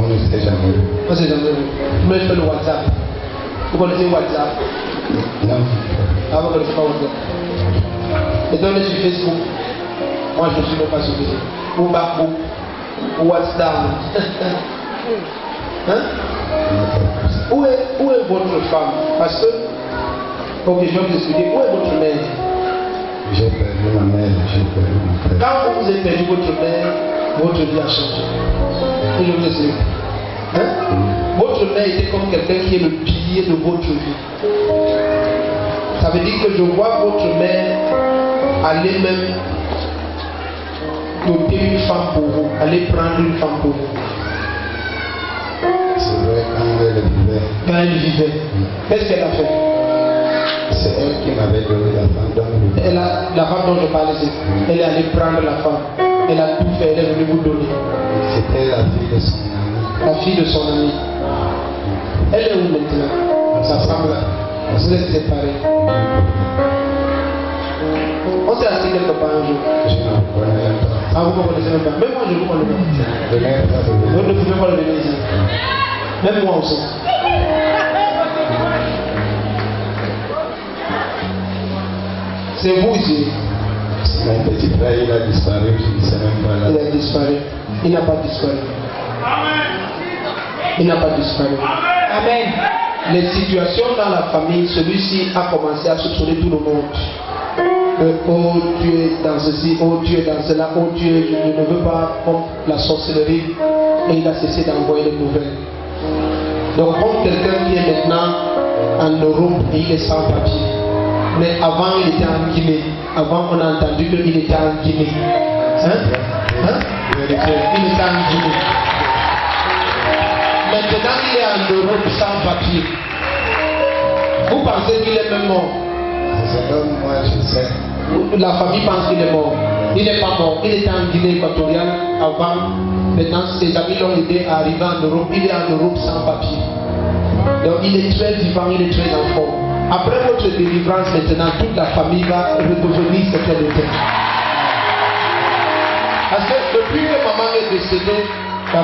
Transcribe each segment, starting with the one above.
On ne s'est jamais vu. On ne s'est jamais vu. Mais je fais le WhatsApp. Vous connaissez WhatsApp? Non. Ah, vous ne connaissez pas WhatsApp? Et donc, on est sur Facebook. Moi, je ne suis même pas sur Facebook. Ou Babou. Ou WhatsApp. Hein? Où est votre femme? Parce que, ok, je vais vous expliquer. Où est votre mère? J'ai perdu ma mère, j'ai perdu mon père. Quand vous avez perdu votre mère, votre vie a changé. Et je vous explique. Hein? Votre mère était comme quelqu'un qui est le pilier de votre vie. Ça veut dire que je vois votre mère aller même doter une femme pour vous, aller prendre une femme pour vous. C'est vrai, quand elle vivait. Quand elle vivait, qu'est-ce qu'elle a fait? C'est elle qui m'avait donné la femme dont La femme dont je parlais, elle est allée prendre la femme. Elle a tout fait, elle est venue vous donner. C'était la fille de son ami. La fille de son ami. Elle est où maintenant? Sa femme là. Vous êtes séparés. On s'est assis quelque part un jour. Je ne vous connais même pas. Ah, vous ne connaissez même pas. Même moi, je ne vous connais pas. Vous ne pouvez pas le venir ici. Même moi aussi. C'est vous ici. Mon petit frère, il a disparu, je ne sais même pas là. Il a disparu. Il n'a pas disparu. Il n'a pas disparu. Amen. Les situations dans la famille, celui-ci a commencé à soupçonner tout le monde. Oh Dieu est dans ceci, oh Dieu est dans cela, oh Dieu, je ne veux pas comme la sorcellerie. Et il a cessé d'envoyer des nouvelles. Donc comme quelqu'un qui est maintenant en Europe et il est sans papier. Mais avant il était en Guinée. Avant on a entendu qu'il était en Guinée. Il était en Guinée. Maintenant il est en Europe sans papier. Vous pensez qu'il est même mort? Moi je sais. La famille pense qu'il est mort. Il n'est pas mort. Il était en Guinée équatoriale avant. Maintenant ses amis l'ont aidé à arriver en Europe. Il est en Europe sans papier. Donc il est très vivant, il est très en forme. Après votre délivrance maintenant, toute la famille va redevenir ce qu'elle était. Parce que depuis que maman est décédée, la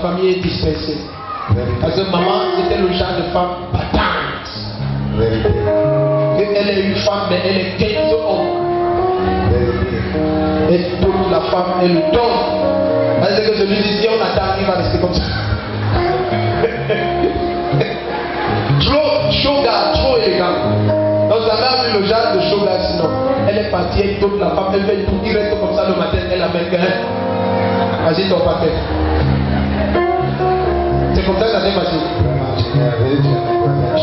famille est dispersée. Parce que maman c'était le genre de femme battante. Elle est une femme, mais elle est 15 hommes. Et toute la femme, elle le donne. Parce que je lui dis, si on attend, il va rester comme ça. Trop shoga, trop élégant. Donc ça m'a vu le genre de shoga sinon. Elle est partie avec toute la femme, elle fait tout, il reste comme ça le matin, elle amène qu'un. Vas-y ton paquet. C'est comme ça que ça s'est passé.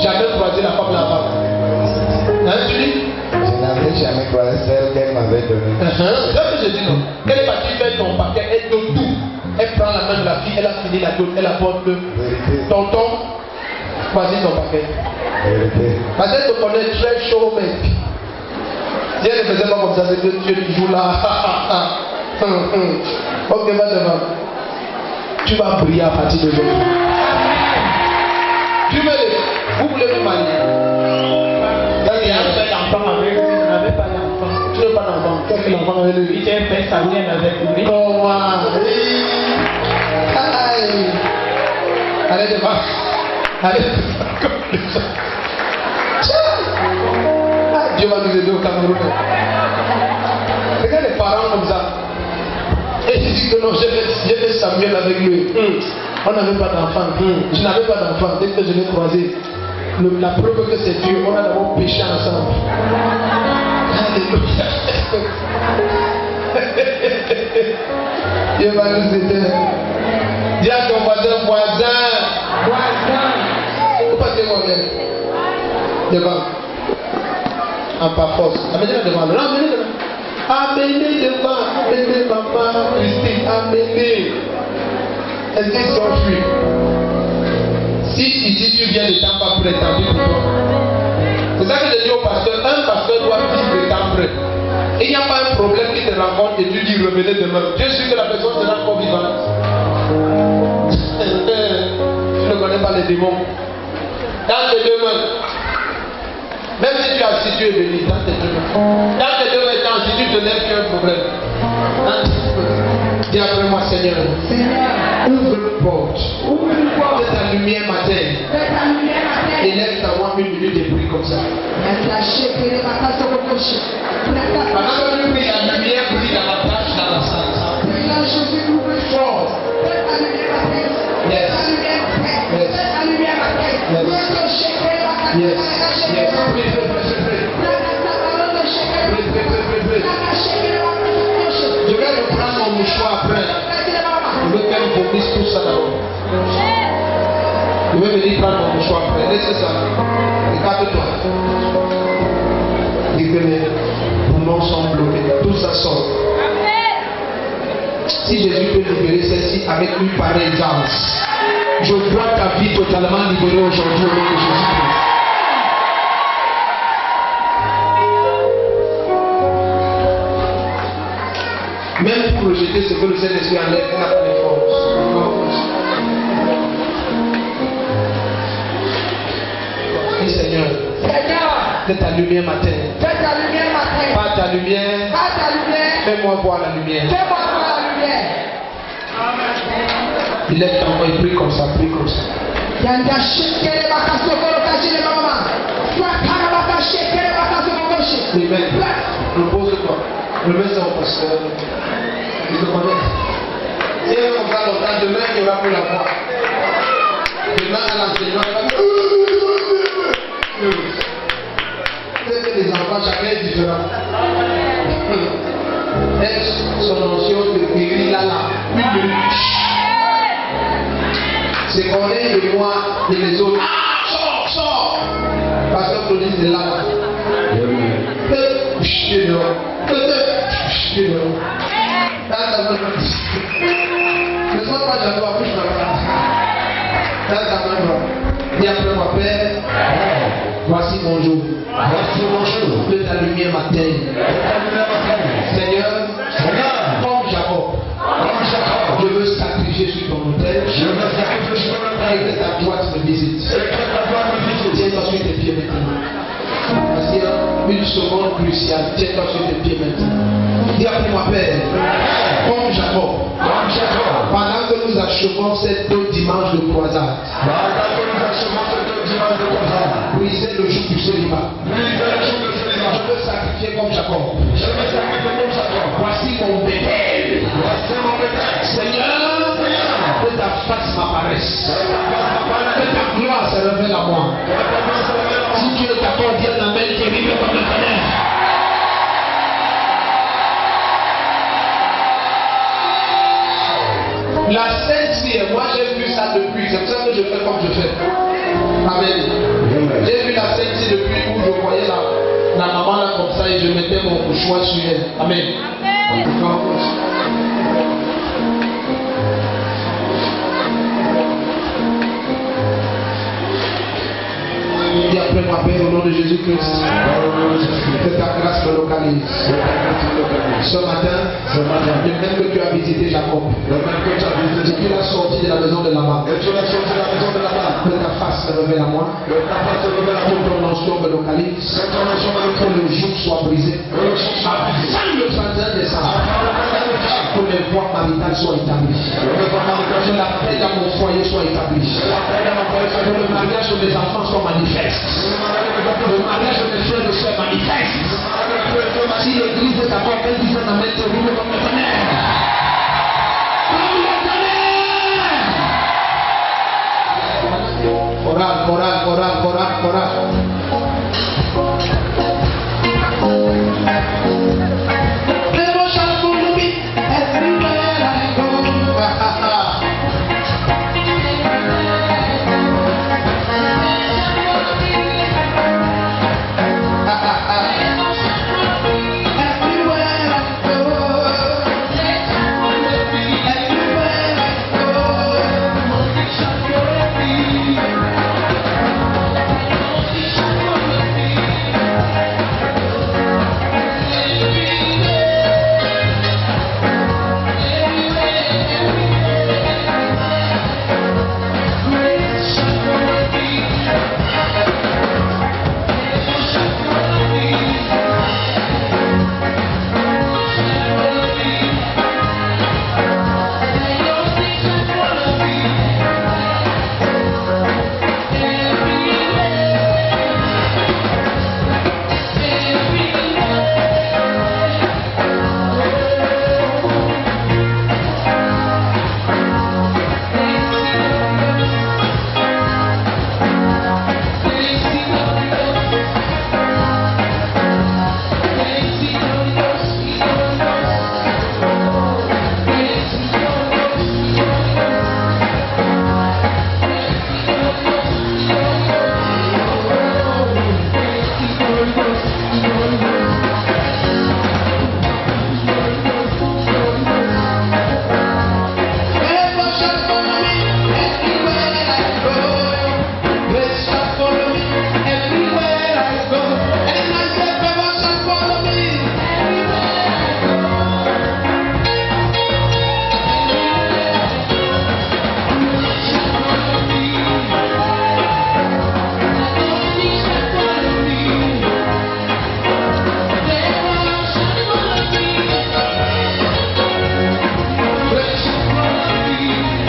Jamais croisé la femme là-bas. Hein, tu dis? Je n'avais jamais croisé celle qu'elle m'avait donnée. C'est ce que je dis non. Elle est partie faire ton paquet, elle donne tout. Elle prend la main de la fille, elle a fini la donne, elle apporte le tonton. Vas-y ton paquet. Parce qu'elle te connaît très chaud, mec. Si elle ne faisait pas comme ça, c'est que Dieu qui joue là. Ok, va devant. Tu vas briller à partir d'aujourd'hui. Vous voulez me marier? Il y a un enfant avec lui, il n'avait pas d'enfant. Tu n'as pas d'enfant? Qu'est-ce que l'enfant avait lui? Il était fait sa vie avec lui. Comment? Arrête de voir. Arrête de voir comme ça. Dieu va nous aider au Cameroun. Regarde les parents comme ça. Et il dit que non, j'ai fait Samuel avec lui. On n'avait pas d'enfant. Je n'avais pas d'enfant. Dès que je l'ai croisé, la preuve que c'est Dieu, on a d'abord péché ensemble. Alléluia. Dieu va nous aider. Dis à ton voisin, voisin. Vous passez moi bien. Devant. En par force. Amenez-le devant. Non, amenez-le devant. Amenez devant. Amenez maman, Christine. Amenez. Est-ce qu'ils sont fuis? Si ici tu viens de temps pas prêt, tant pis pour toi. C'est ça que je dis au pasteur. Un pasteur doit vivre le temps prêt. Il n'y a pas un problème qui te rencontre et tu dis revenez demain. Dieu sait que la personne sera encore vivante. Tu ne connais pas les démons. Dans tes deux mains. Même si tu as assis, tu es venu dans tes deux mains. Dans tes deux mains, si tu te lèves, tu as un problème. Dis après moi, Seigneur. Ouvre une porte. Fais ta lumière matin. Élève ta voix 1 minute et prie comme ça. Pendant que tu pries, la lumière brille davantage dans la salle. Fort. Yes. Yes. Yes. Prie. Je vais reprendre mon mouchoir après. Je veux qu'elle vomisse tout ça d'abord. Je vais venir prendre mon mouchoir après. Laissez ça. Regarde-toi. Dis que les poumons sont bloqués. Tout ça sort. Si Jésus peut libérer celle-ci avec une pareille grâce, je vois ta vie totalement libérée aujourd'hui au nom de Jésus-Christ. Même pour rejeter ce que le Saint-Esprit enlève, il n'a pas de force. Dis Seigneur, fais ta lumière matin. Pas ta lumière. Fais-moi voir la lumière. Il lève ta main et prie comme ça, prie comme ça. Amen. Repose-toi. Remets ça au pasteur. Il te connaît. Si elle comme ça longtemps, demain il n'y aura plus la voix. Demain à l'enseignement, il va dire. C'est que les enfants, chacun est différent. Son notion de guérir là. C'est qu'on est de moi et les autres. Ah, sors. Pasteur Claudie, c'est là. Ne sois pas jaloux, approche ma Dis après ma Père, voici mon jour. Fais ta lumière matin. Seigneur, comme Jacob, je veux sacrifier sur ton autel. Et que ta droite me visite. Tiens-toi sur tes pieds maintenant. Voici une seconde cruciale. Tiens-toi sur tes pieds maintenant. Dis après moi, Père, comme Jacob, pendant que nous achevons cette dimanche de croisade, brisez le joug du célibat. Je veux sacrifier comme Jacob. Voici mon bétail. Seigneur, que ta face m'apparaisse. Que ta gloire se révèle à moi. Si tu es d'accord, viens la main terrible comme le tonnerre. La Sainte Cire, moi j'ai vu ça depuis, c'est pour ça que je fais comme je fais. Amen. J'ai vu la Sainte Cire depuis où je voyais la maman là comme ça et je mettais mon mouchoir sur elle. Amen. Dis après moi, Père, au nom de Jésus-Christ, que ta grâce me localise. Ce matin, le même que tu as visité Jacob, depuis la sortie de la maison de Laban, que ta face se révèle à moi, que ton onction me localise, que le joug soit brisé. Avant le 31 décembre, que mes voies maritales soient établies, que la paix dans mon foyer soit établie, que le mariage de mes enfants soit manifeste. Le mariage de mes frères et sœurs manifeste. Si l'église est d'accord, elle dit ça dans mes terribles comme le tonnerre. Comme le tonnerre. Chorale. Everywhere I go,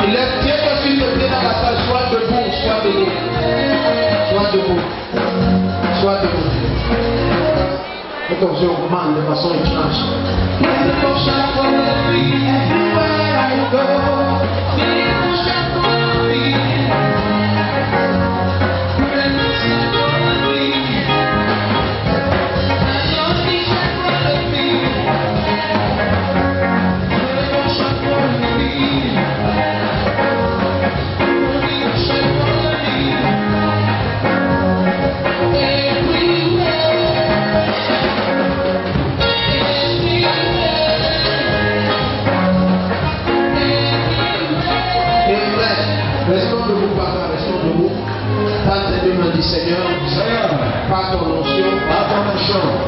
Il est bien que s'il te plaît dans la salle, sois debout, sois debout. Sois debout. Sois debout. Et comme je augmente de façon étrange. Restons debout, papa, restons debout. Tante Dieu me dit, Seigneur, par ton onction,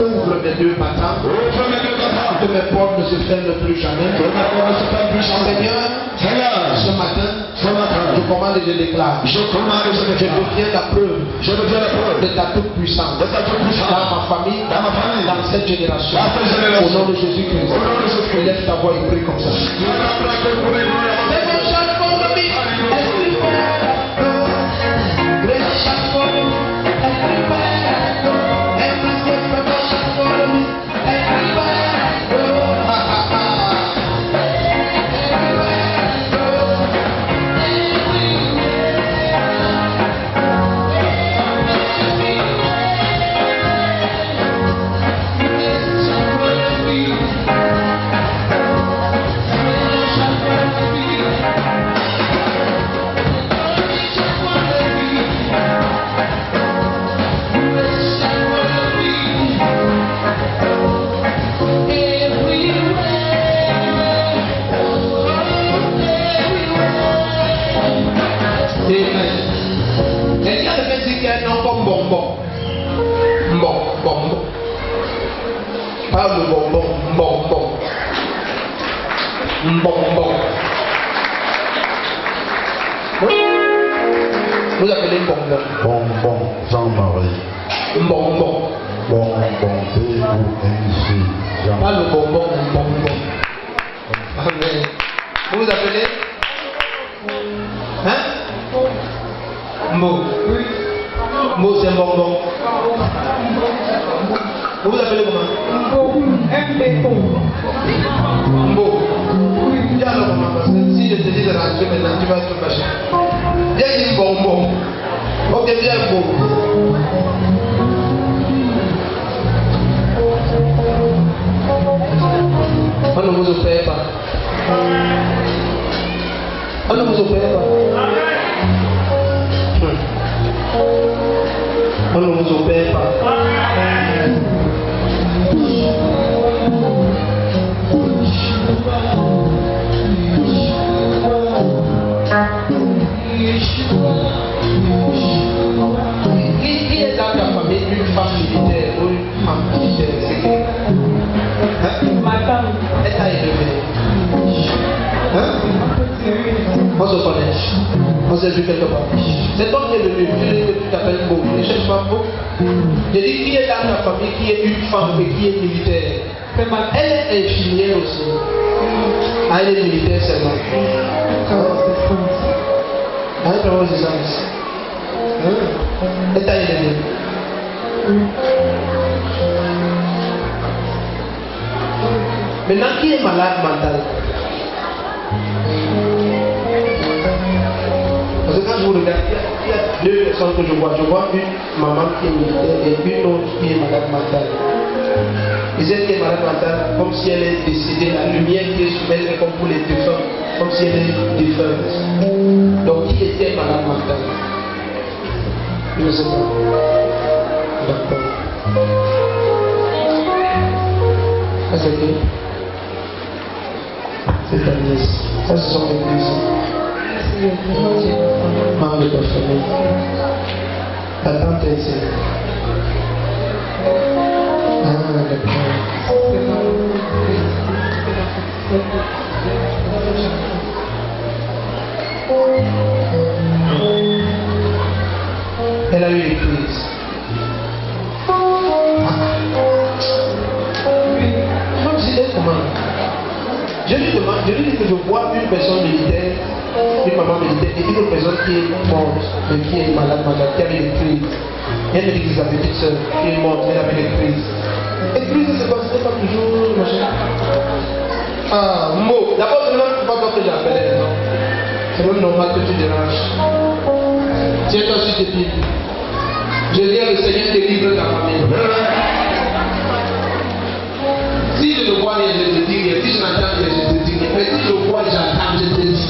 ouvre mes deux battants, que mes portes ne se ferment plus jamais. Seigneur, ce matin, je commande et je déclare, je deviens la preuve de ta toute puissance dans ma famille, dans cette génération. Au nom de Jésus-Christ, lève ta voix et prie comme ça. Pas le bonbon, bonbon. Bonbon. Vous appelez bonbon. Bonbon, Jean-Marie. Bonbon. Bonbon, B-O-N-G. Pas le bonbon, bonbon. Amen. Vous vous appelez? Hein? Mo. Mo, c'est un bonbon. Vous vous appelez comment? Mbo. Dis alors comment, parce que si je te dis de rentrer maintenant, tu vas être fâché. Viens dire bonbon. Ok, viens Mbo. On ne vous opère pas. On ne vous opère pas. On ne vous opère pas. Qui est dans ta famille une femme militaire ou une femme militaire? C'est qui? Ma femme. Elle t'a élevé. Hein? On se connaît. On s'est vu quelque part. C'est toi qui es venu. Tu t'appelles Beau. Tu ne cherches pas Beau. Je dis qui est dans ta famille qui est une femme et qui est militaire? Elle est infirmière aussi. Ah, elle est militaire seulement. Ah, elle travaille aux services. Elle t'a élevé. Maintenant, qui est malade mental? Parce que quand je vous regarde, il y a deux personnes que je vois. Je vois une maman qui est militaire et une autre qui est malade mentale. Et celle qui est malade mentale, comme si elle est décédée, la lumière qui est sur elle est comme pour les défunts, comme si elle est défunte. Donc qui était malade mentale? Je ne sais pas. D'accord. Ça c'est qui? C'est ta nièce. Ça ce sont mes nièces. Membre de ta famille. Ta tante est ici. Ah, d'accord. Elle a eu une crise. Je lui demande Je lui dis que je vois une personne militaire, une maman militaire et une autre personne qui est morte, mais qui est malade, qui avait des crises. Elle me dit que sa petite soeur qui est morte, elle avait des crises. Et crise, c'est quoi? C'est pas toujours machin. Ah, mot. D'abord, c'est même pas toi que j'appelais. C'est même normal que tu déranges. Tiens-toi sur tes pieds. Je dis à le Seigneur délivre ta famille. Si je le vois, je te dis rien. Si je n'entends rien, je te dis rien. Mais si je le vois, j'entends, je te dis.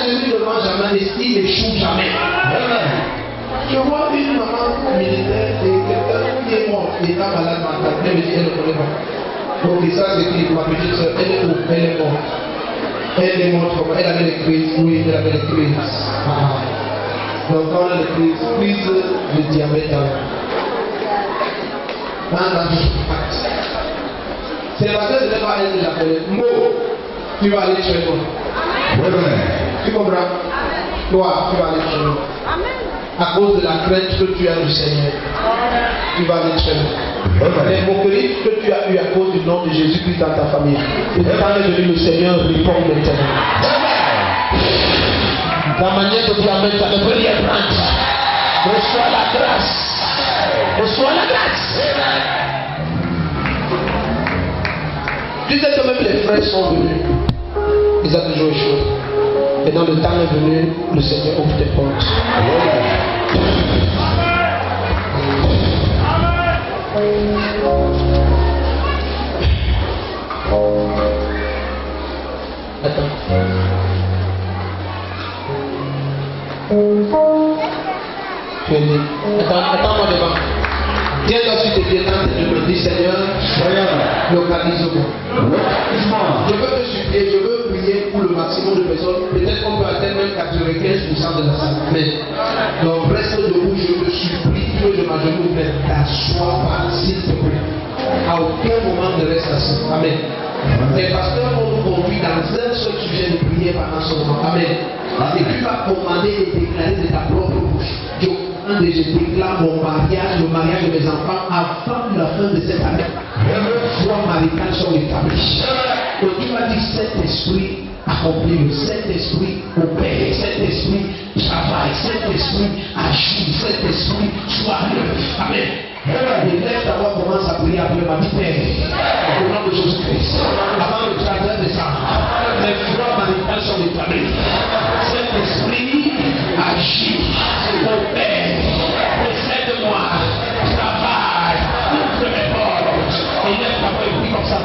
Jésus ne ment jamais et il n'échoue jamais. Je vois une maman militaire et quelqu'un qui est mort, qui est malade mental. Elle me dit, elle ne connaît pas. Donc ça, c'est qui, ma petite soeur, elle est où? Elle est morte. Elle est morte comment? Elle avait des crises. Oui, elle avait des crises. Donc quand on a des crises, crise de diabète dans la vie. C'est parce que je n'ai pas été appelé. Mo, tu vas aller chez moi. Tu comprends? Toi, tu vas aller chez moi. À cause de la crainte que tu as du Seigneur, tu vas aller chez moi. Les moqueries que tu as eues à cause du nom de Jésus-Christ dans ta famille. Et quand est venu le Seigneur répond maintenant. La manière dont tu amènes ta prière prendre. Reçois la grâce. Reçois la grâce. Tu sais que même les frères sont venus. Ils ont toujours échoué. Et dans le temps est venu, le Seigneur ouvre tes portes. Attends. Tu es dit. Attends-moi devant. Tiens-toi sur tes pieds, je me dis, Seigneur, localise-moi. Je veux te supplier, je veux prier pour le maximum de personnes. Peut-être qu'on peut atteindre même 95% de la salle. Mais donc reste debout, je te supplie, que je m'agenouille, mais t'assois pas, s'il te plaît. À aucun moment ne reste assis. Amen. Les pasteurs vont nous conduire dans un seul sujet de prière pendant ce moment. Amen. Et tu vas commander et déclarer de ta propre bouche. Je déclare mon mariage, le mariage de mes enfants avant la fin de cette année. Foi maritale sont établis. Donc tu vas dire Saint-Esprit accomplit, le Saint-Esprit opère, Saint-Esprit travaille, Saint-Esprit agit, Saint-Esprit soit là. Amen. Et laisse d'abord commence à prier après ma vie Père. Au nom de Jésus-Christ. Avant le 31 décembre, les foi maritales sont établis. Saint-Esprit agit, opère. Précède-moi, travaille, ouvre mes portes, et laisse ta voix écrire comme ça.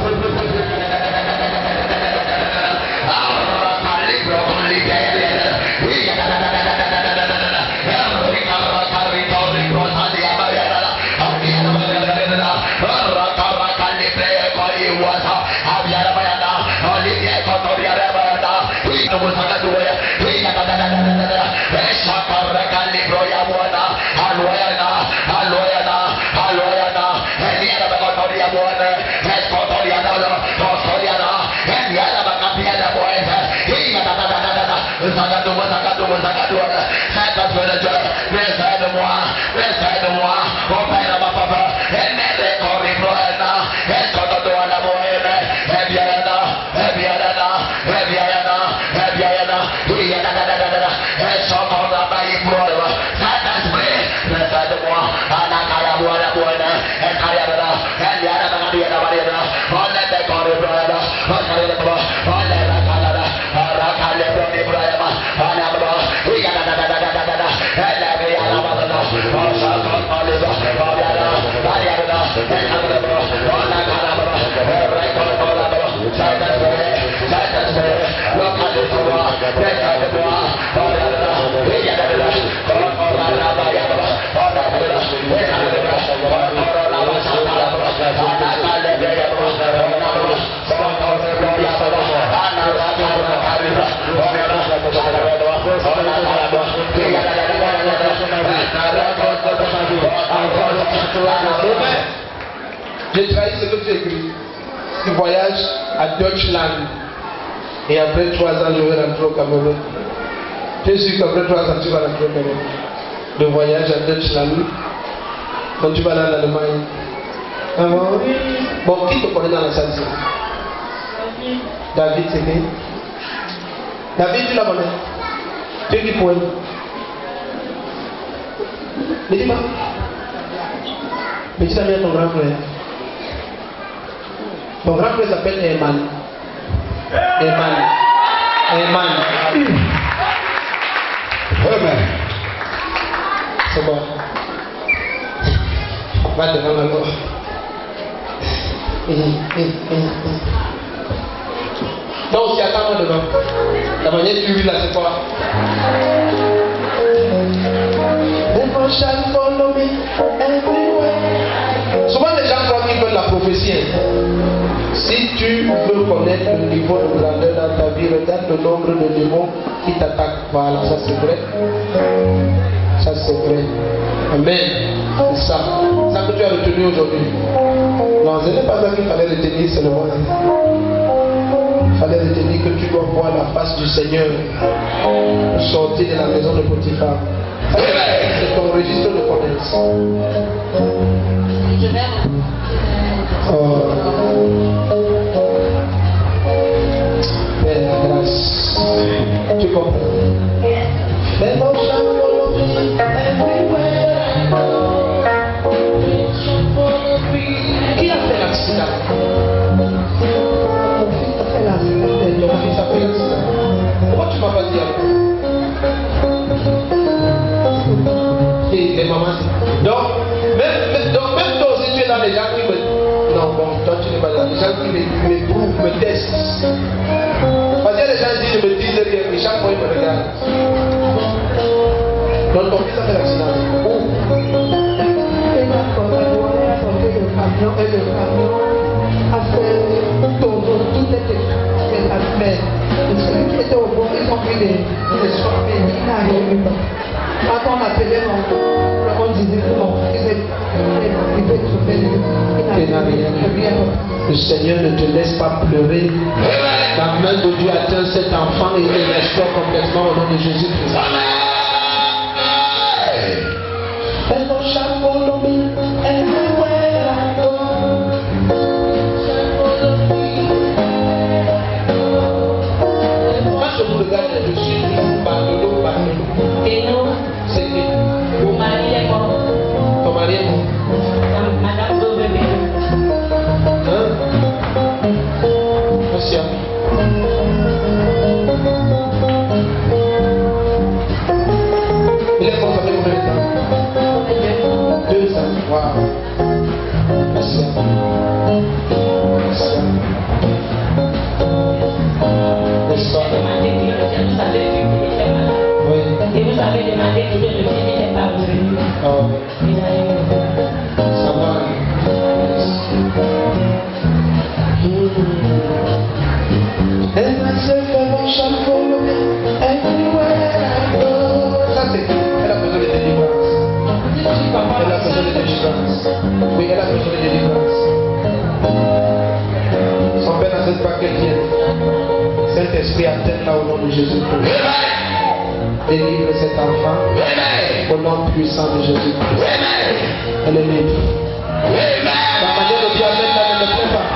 J'ai trahi ce que tu écris. Tu voyages à Deutschland. Et après 3 ans, je vais rentrer au Cameroun. Je suis sûr qu'après 3 ans, tu vas rentrer au Cameroun. Le voyage à Deutschland. Quand tu vas aller en Allemagne. Ah bon? Bon, qui te connaît dans la salle? David, c'est qui? David, tu la connais? Tu es qui pour elle? Ne dis pas. Mais tu t'as mis à ton grand frère. Ton grand frère s'appelle Eman. Eman. Amen. C'est bon. Va devant la loi. Donc, si attends-moi devant. La manière de suivre là, c'est quoi? Souvent, les gens croient qu'ils veulent la prophétie. Si tu veux connaître le niveau de grandeur dans ta vie, regarde le nombre de démons qui t'attaquent. Voilà, ça c'est vrai. Ça c'est vrai. Amen. C'est ça. Ça que tu as retenu aujourd'hui. Non, ce n'est pas ça qu'il fallait retenir seulement. Il fallait retenir que tu dois voir la face du Seigneur sortir de la maison de Potiphar. C'est ton registre de connaissance. Oh. Belle grâce. Tu comprends? Qui a fait l'accident? Mon fils a fait l'accident. Ton fils a fait l'accident. Pourquoi tu m'as pas dit après? Et les mamans. Donc, même toi aussi, tu es dans les gens qui me. Non, bon, toi tu n'es pas dans les gens qui me trouvent, me testent. Parce que les gens disent, ne me disent rien, mais chaque fois ils me regardent. Donc ton fils a fait l'accident. Où? Il a sorti le camion et le camion a fait tomber tout était la mer. Celui qui était au bord, ils ont pris les soins, mais il n'a rien eu. Quand on appelait mon on disait non, il veut trouver il n'a rien. Le Seigneur ne te laisse pas pleurer. La main de Dieu atteint cet enfant et le restaure complètement au nom de Jésus-Christ. Quand je vous regarde, je suis Bartolo. Et nous, c'est qui? Mon mari est mort. Ton mari est mort? Madame Dovebe. Hein? Merci. Il est mort, ça fait combien de temps? 2 ans. Waouh. Merci. Merci. N'est-ce pas? Oui. Et vous avez demandé que le film n'est pas revenu. Oh. Il a eu. Ça va. Elle m'a fait mon chapeau everywhere I go. Ça c'est. Elle a besoin de délivrance. Elle a besoin de délivrance. Oui, elle a besoin de délivrance. Son père n'accepte pas qu'elle vienne. Saint-Esprit attend là au nom de Jésus-Christ. Délivre cet enfant au nom puissant de Jésus-Christ. Elle est libre. La manière de Dieu amène là ne le fait pas.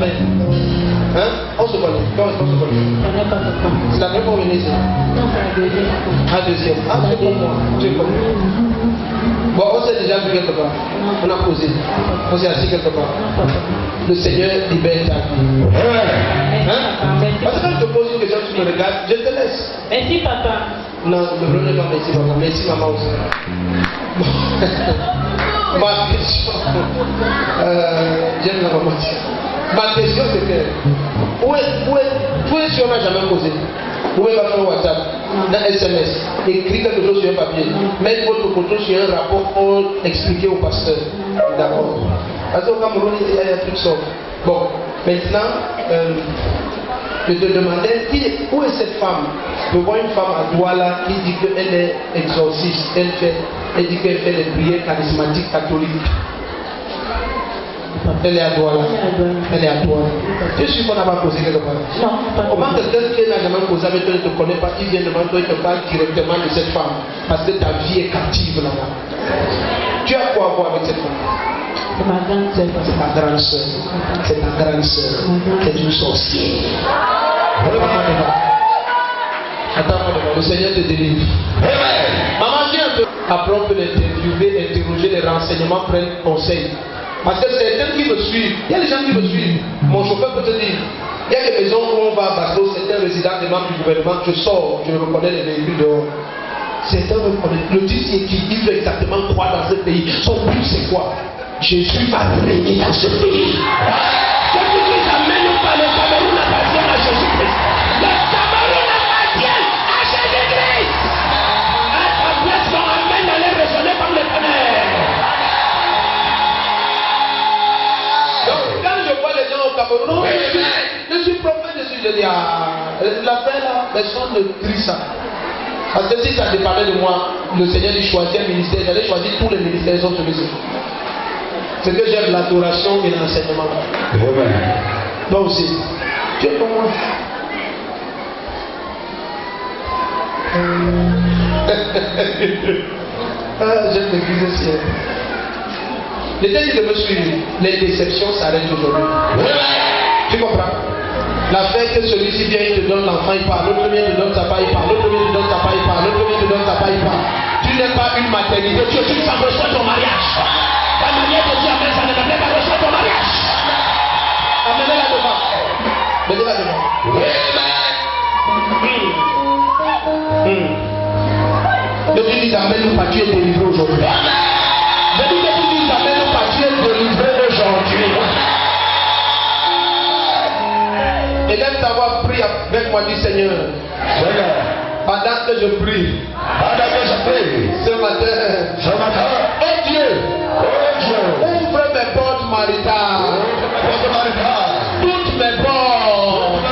Amen. Hein? On se connaît. Quand est-ce qu'on se connaît? On n'est pas papa. C'est la première fois qu'on est ici. Non, c'est la deuxième fois. Ah, deuxième. Ah, c'est pour moi. Tu connais. Bon, on s'est déjà vu quelque part. On a posé. On s'est assis quelque part. Non, papa. Le Seigneur libère ta vie. Hein? Parce que quand je te pose une question, tu me regardes, je te laisse. Merci, papa. Non, le problème n'est pas merci maman, merci maman aussi. Ma question, j'aime la maman. Ma question c'est que, où est si on n'a jamais posé? Vous pouvez pas faire WhatsApp, un SMS, écrire quelque chose sur un papier, mettre votre photo sur un rapport pour expliquer au pasteur. D'accord. Parce qu'au Cameroun, il y a toutes sortes. Bon, maintenant, je te demandais, où est cette femme? Je vois une femme à Douala qui dit qu'elle est exorciste, elle dit qu'elle fait des prières charismatiques catholiques. Elle est à Douala. Elle est à Douala. Je suis sûr qu'on n'a pas posé quelque part. Non, pas Comment quelqu'un qui n'a jamais posé avec toi ne te connaît pas, il vient devant toi, il te parle directement de cette femme, parce que ta vie est captive là-bas. Tu as quoi à voir avec cette femme? C'est ma grande sœur. C'est ta grande sœur. C'est ta grande sœur. C'est une sorcière. Attends, le Seigneur te délivre. Maman, viens un peu. Après, on peut l'interviewer, interroger les renseignements, prendre conseil. Parce que certains qui me suivent, il y a des gens qui me suivent. Mon chauffeur peut te dire, il y a des maisons où on va à Bateau, certains résidents des membres du gouvernement, je sors, je reconnais les véhicules dehors. Certains me connaissent. Le Dieu qui il veut exactement quoi dans ce pays. Son but c'est quoi? Jésus va régner dans ce pays. Que tu dises amen ou pas, le Cameroun appartient à Jésus-Christ. Le Cameroun appartient à Jésus-Christ. À ta place, ton amen allait résonner comme le tonnerre. Donc, quand je vois les gens au Cameroun, je suis prophète, je dis, l'affaire là, personne ne crie ça. Parce que si ça dépendait de moi, le Seigneur dit choisir un ministère, j'allais choisir tous les ministères sauf celui-ci. C'est que j'aime l'adoration et l'enseignement. Toi aussi. Tu es comme moi. J'aime l'église aussi. L'Éternel dit de me suivre. Les déceptions s'arrêtent aujourd'hui. Tu comprends? L'affaire que celui-ci vient, il te donne l'enfant, il part. L'autre vient, il te donne sa part, il part. L'autre vient, il te donne sa part, il part. L'autre vient, il te donne sa part, il part. Tu n'es pas une maternité. Tu es une femme, reçois ton mariage. Ta manière de dire amen, ça ne m'appelle pas, reçois ton mariage. Amenez-la devant. Mettez-la devant. Que tu dises amen ou pas, tu es délivré aujourd'hui. Je dis que tu dises amen ou pas, tu es délivré aujourd'hui. Et même t'avoir pris avec moi, dit Seigneur, pendant que je prie, ce matin, oh Dieu, ouvre mes portes maritales, toutes mes portes.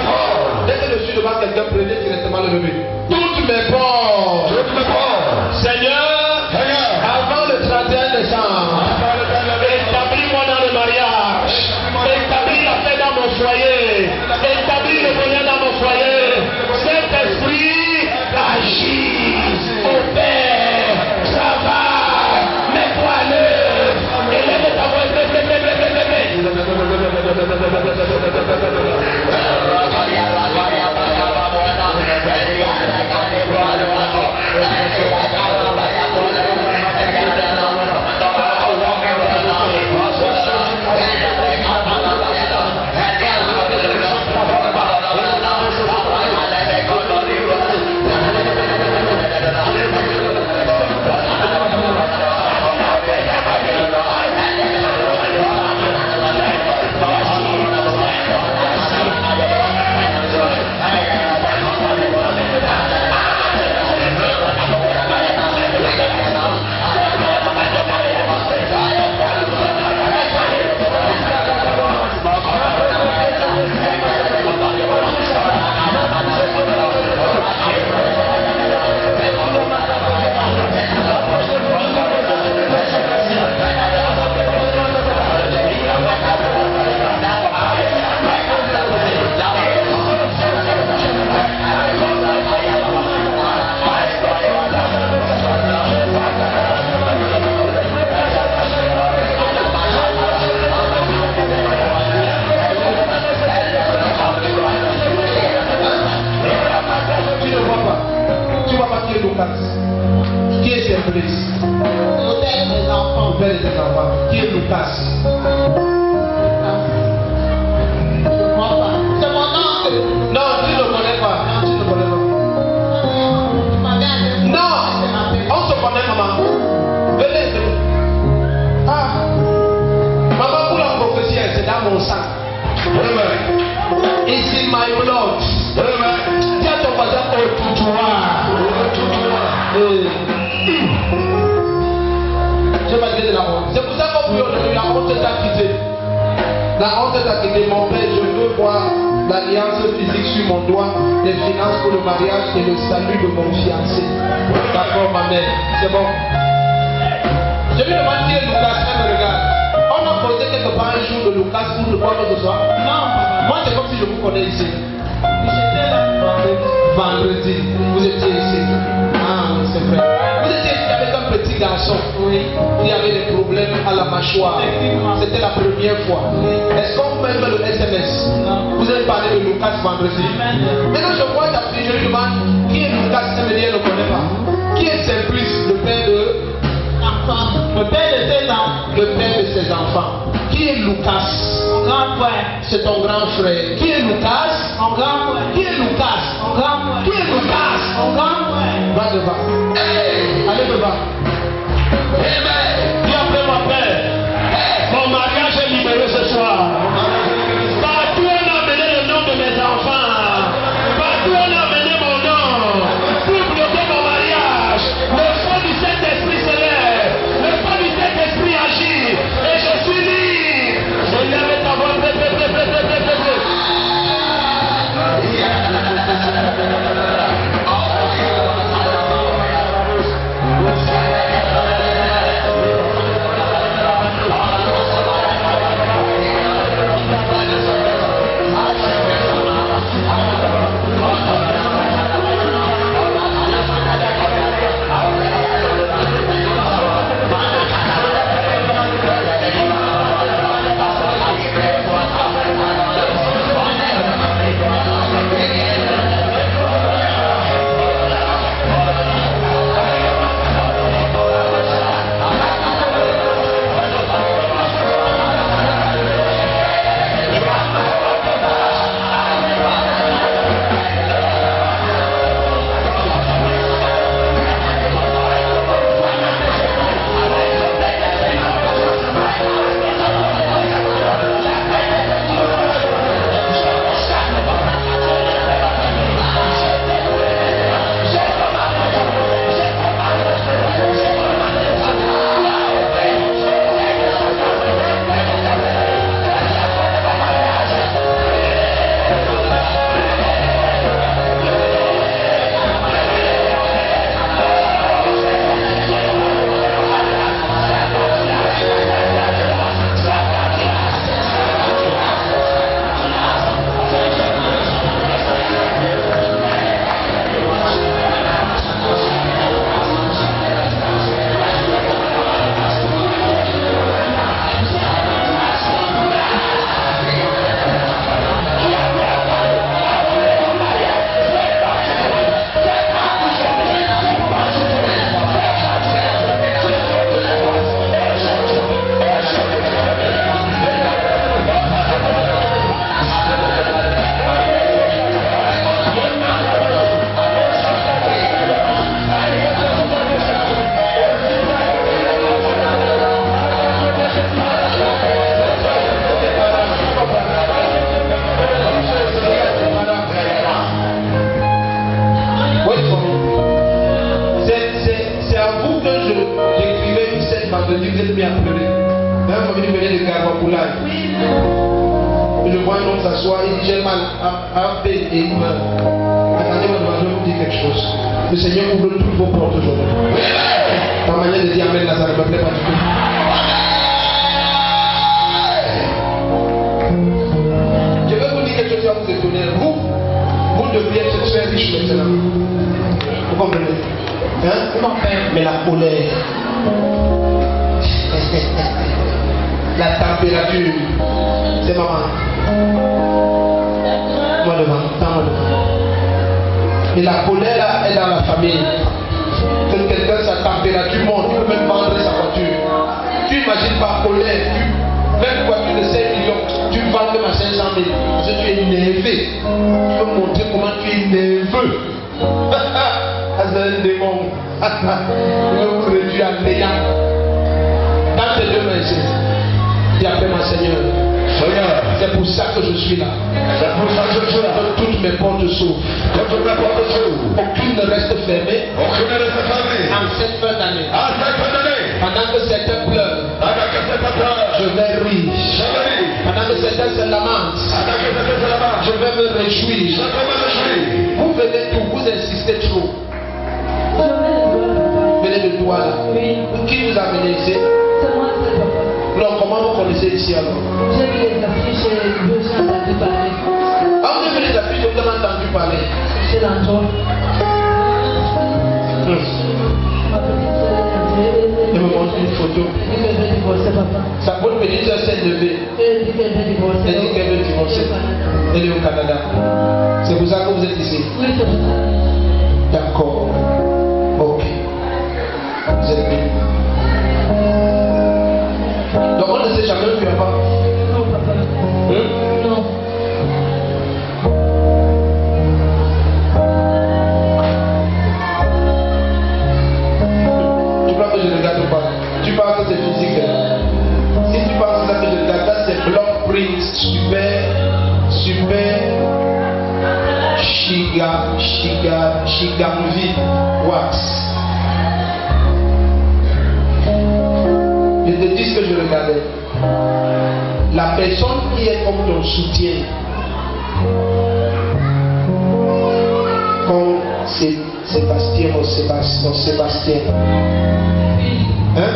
Dès que je suis devant quelqu'un, prenez directement le lever. Toutes mes portes, Seigneur, avant le 31 décembre, établis-moi dans le mariage, établis la paix dans mon foyer, établis le bonheur dans mon foyer. Saint-Esprit, agis, opère, travaille, mes Lucas? Je crois pas. C'est mon oncle. Non, tu ne le connais pas. Non, tu ne le connais pas. Non, on se connaît, maman. Venez. Ah, maman, pour la prophétie, c'est dans mon sang. It's in my blood. Dis à ton voisin, je vais dire de la honte. C'est pour ça qu'on prie aujourd'hui, la honte t'a quitté. La honte t'a quitté. Mon père, je veux voir l'alliance physique sur mon doigt, les finances pour le mariage et le salut de mon fiancé. D'accord, ma mère. C'est bon. Je lui demande qui est Lucas, elle me regarde. On a posé quelque part un jour de Lucas pour le voir ce soir. Non, papa. Moi, c'est comme si je vous connais ici. J'étais là Vendredi, vous étiez ici. Ah, c'est vrai. Vous étiez ici avec un petit garçon. Oui. Il avait des problèmes à la mâchoire. C'était la première fois. Est-ce qu'on peut mettre le SMS? Non. Vous avez parlé de Lucas vendredi. Maintenant, je vois ta fille, je lui demande qui est Lucas. Elle me dit, elle ne connaît pas. Qui est Simplice, le père de Enfant. Le père de ses enfants. le père de ses enfants? Qui est Lucas? Mon grand frère. C'est ton grand frère. Qui est Lucas? Mon grand frère. Qui est Lucas? Mon grand frère. Qui est Lucas? Mon grand frère. Va devant. Hey! Allez devant. Dis après mon père, mon mariage est libéré ce soir. Partout on a amené le nom de mes enfants. Partout on a amené mon nom. Pour bloquer mon mariage. Le feu du Saint-Esprit se lève. Le feu du Saint-Esprit agit. Et je suis libre. Élève ta voix. Je vois un homme s'asseoir, il dit j'ai mal à peine et il meurt. Attendez-moi devant, je vais vous dire quelque chose. Le Seigneur ouvre toutes vos portes aujourd'hui. Ta manière de dire Amen là, ça ne me plaît pas du tout. Je vais vous dire quelque chose qui va vous étonner. Vous devriez être très riche maintenant. Vous comprenez? Hein? Mais la colère, la température, c'est maman. Moi devant, moi devant. Et la colère là est dans la famille. Quand quelqu'un, sa température monte, il peut même vendre sa voiture. Tu imagines pas colère, même une voiture de 5 millions, tu vends même à 500 000 parce que tu es énervé. Tu veux montrer comment tu es nerveux. C'est un démon. Il veut vous réduire à néant. Dans tes deux mains ici, dis après mon Seigneur. C'est pour ça que je suis là. C'est pour ça que je suis là. Toutes mes portes s'ouvrent. Aucune ne reste fermée. En cette fin d'année. Pendant que certains pleurent, je vais rire. Pendant que certains se lamentent, je vais me réjouir. Vous venez tout, vous insistez trop. Venez de toi là. Qui vous a amené ici? Non, comment vous connaissez ici alors? J'ai vu les affiches, j'ai entendu parler. Ah, vous avez vu les affiches, vous avez entendu parler? C'est l'endroit. Je me montre une photo. Elle dit qu'elle veut divorcer, papa. Sa bonne petite soeur s'est levée. Elle dit qu'elle veut divorcer. Elle dit qu'elle veut divorcer. Elle est au Canada. C'est pour ça que vous êtes ici? Oui, c'est pour ça. D'accord. Ok. Vous êtes bien. Donc on ne s'est jamais vu avant. Non, papa. Non. Tu crois que je regarde pas? Tu parles que c'est physique. Si tu penses que je regarde, ça c'est block print super Shigamvi wax. Je te dis ce que je regardais. La personne qui est comme ton soutien, comme Sébastien ou Sébastien. Hein?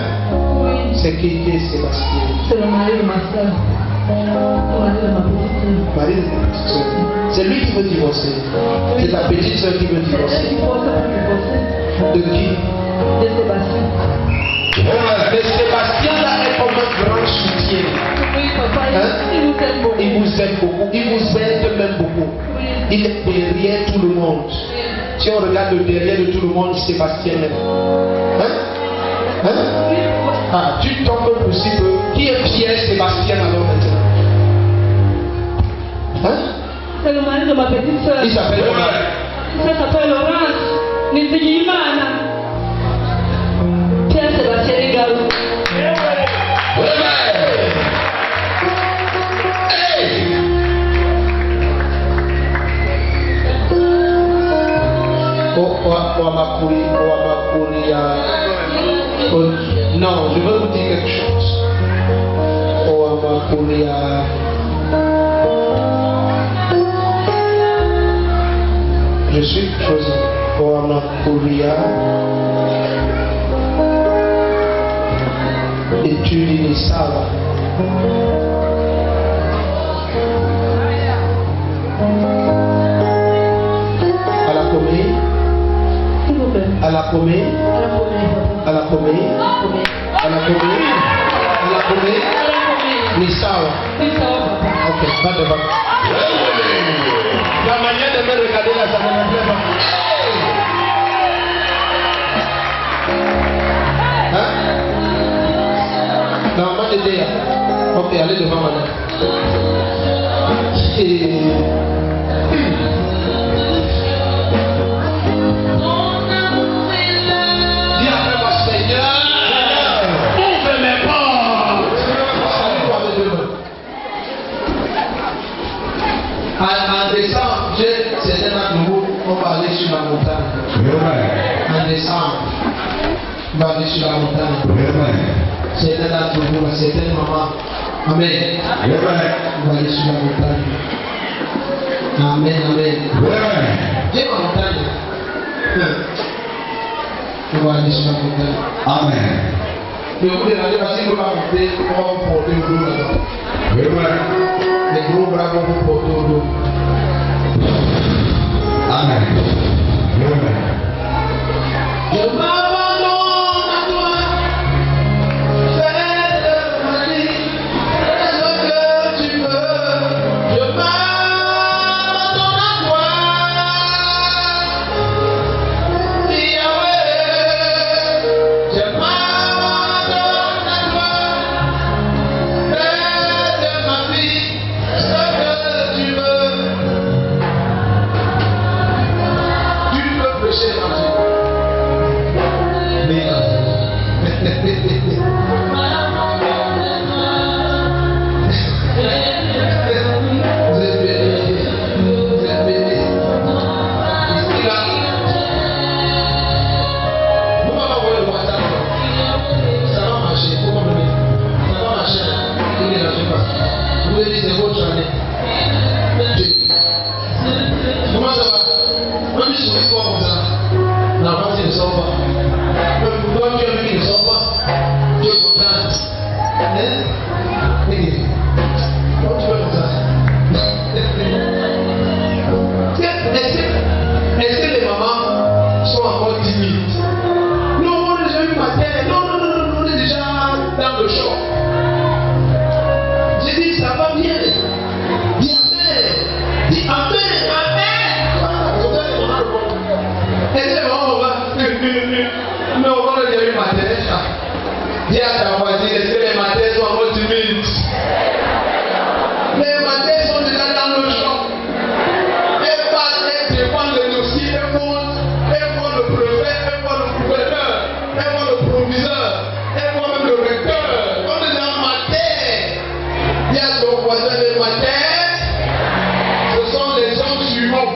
Oui. C'est qui est Sébastien? C'est le mari de ma soeur. Le mari de ma petite soeur. Marie de ta petite soeur. C'est lui qui veut divorcer. C'est ta petite soeur qui veut Elle divorcer. divorce pour divorcer. De qui? De Sébastien. Mais Sébastien là est comme un grand soutien. Oui, papa, Hein? il nous aime beaucoup. Il vous aime beaucoup. Il vous aide même beaucoup. Oui. Il est derrière tout le monde. Si on regarde le derrière de tout le monde, Sébastien même. Hein? Hein? Oui. Ah, tu tombes possible. Qui est Pierre Sébastien alors maintenant? Hein? C'est le mari de ma petite soeur. Il s'appelle comment? Ça s'appelle Laurence. Nizigimana. Pierre Sébastien Garou. Non, je veux vous dire quelque chose. Je suis choisi. Étude sawa. À la commune. S'il vous plaît. À la commune. À la commune. À la commune. À la commune. Ni sawa. Oui, ça va, papa. Ok, pas de vague. La manière de me regarder là, ça ne me plaît pas. Hein? Non, maman t'aider. Ok, allez devant madame. Dis après moi, Seigneur, ouvre mes portes. Salut-toi avec deux mains. En décembre, c'est un nouveau, on va aller sur la montagne. En décembre, on va aller sur la montagne. C'est un acte nouveau, c'est une maman. Amen. On va aller sur la montagne. Amen, amen. Viens à la montagne. On va aller sur la montagne. Amen. Mais vous voulez aller parce qu'on va monter, on va vous porter au dos là-bas. Les gros bras vont vous porter au dos. Amen. Je m'abandonne à toi. Fais de ma vie ce que tu veux. Je m'abandonne à toi. Yahweh. Je m'abandonne à toi. Vous voulez dire c'est votre journée. Comment ça va? Même si je suis quoi comme ça? Normalement, tu ne sors pas. Même pour toi, tu as vu qu'il ne sort pas. Tu es content. Hein? Comment tu veux comme ça? Est-ce que les mamans sont encore timides? Non, on est déjà eu matin. Non, on est déjà dans le choc. J'ai dit, ça va bien. Dis Amen. Dis Amen. Est-ce que les mamans vont mais on va le dire le matin. Dis à ta voisine, est-ce que les matins sont encore timides? Les matins sont déjà dans le choc. Elles parlent, elles défendent le dossier, elles voient le préfet, elles voient le gouverneur, elles voient le proviseur, elles voient même le recteur. On est dans le matin. Dis à ton voisin, les matins, ce sont les hommes suivants.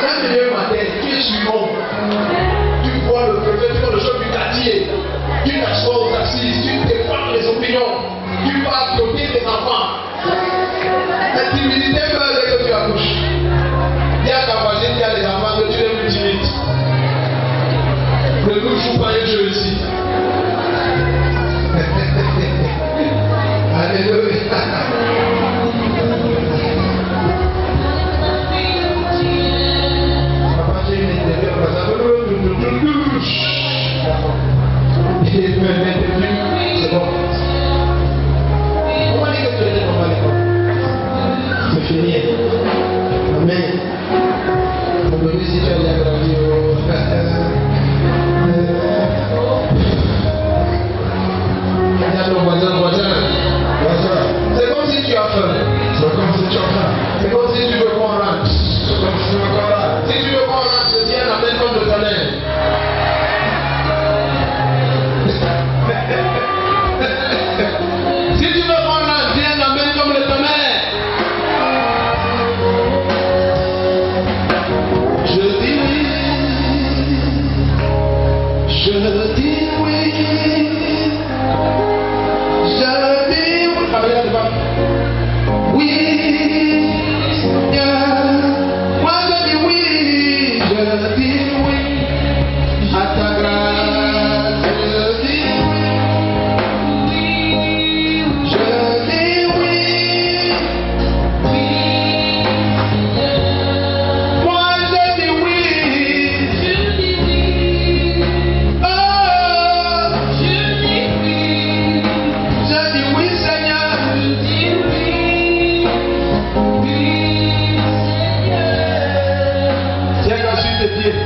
Quand tu es matin, tu es suivant. Tu vois le préfet, tu vois le chef du quartier. Tu t'assois aux assises, tu défends les opinions. Tu vas bloquer tes enfants. La timidité meurt dès que tu accouches. Il y a ta voisine qui a des enfants que tu es plus timide. Ne nous joue pas un jeu ici. Alléluia. C'est bon. Comment est-ce que tu étais normal? C'est fini. Amen. On me dit si tu as bien grandi. C'est comme si tu as faim. C'est comme si tu veux qu'on rentre. Si tu veux qu'on rentre, je viens d'amener comme le tonnerre. Si tu veux qu'on rentre, viens d'amener comme le tonnerre. Je dis oui. Je dis oui. Je dis oui. Oui. Moi je dis oui. Je dis oui. À ta grâce. Je dis oui. Je dis oui. Moi je dis oui. Oh. Je dis oui, Seigneur. Tiens-toi sur tes pieds.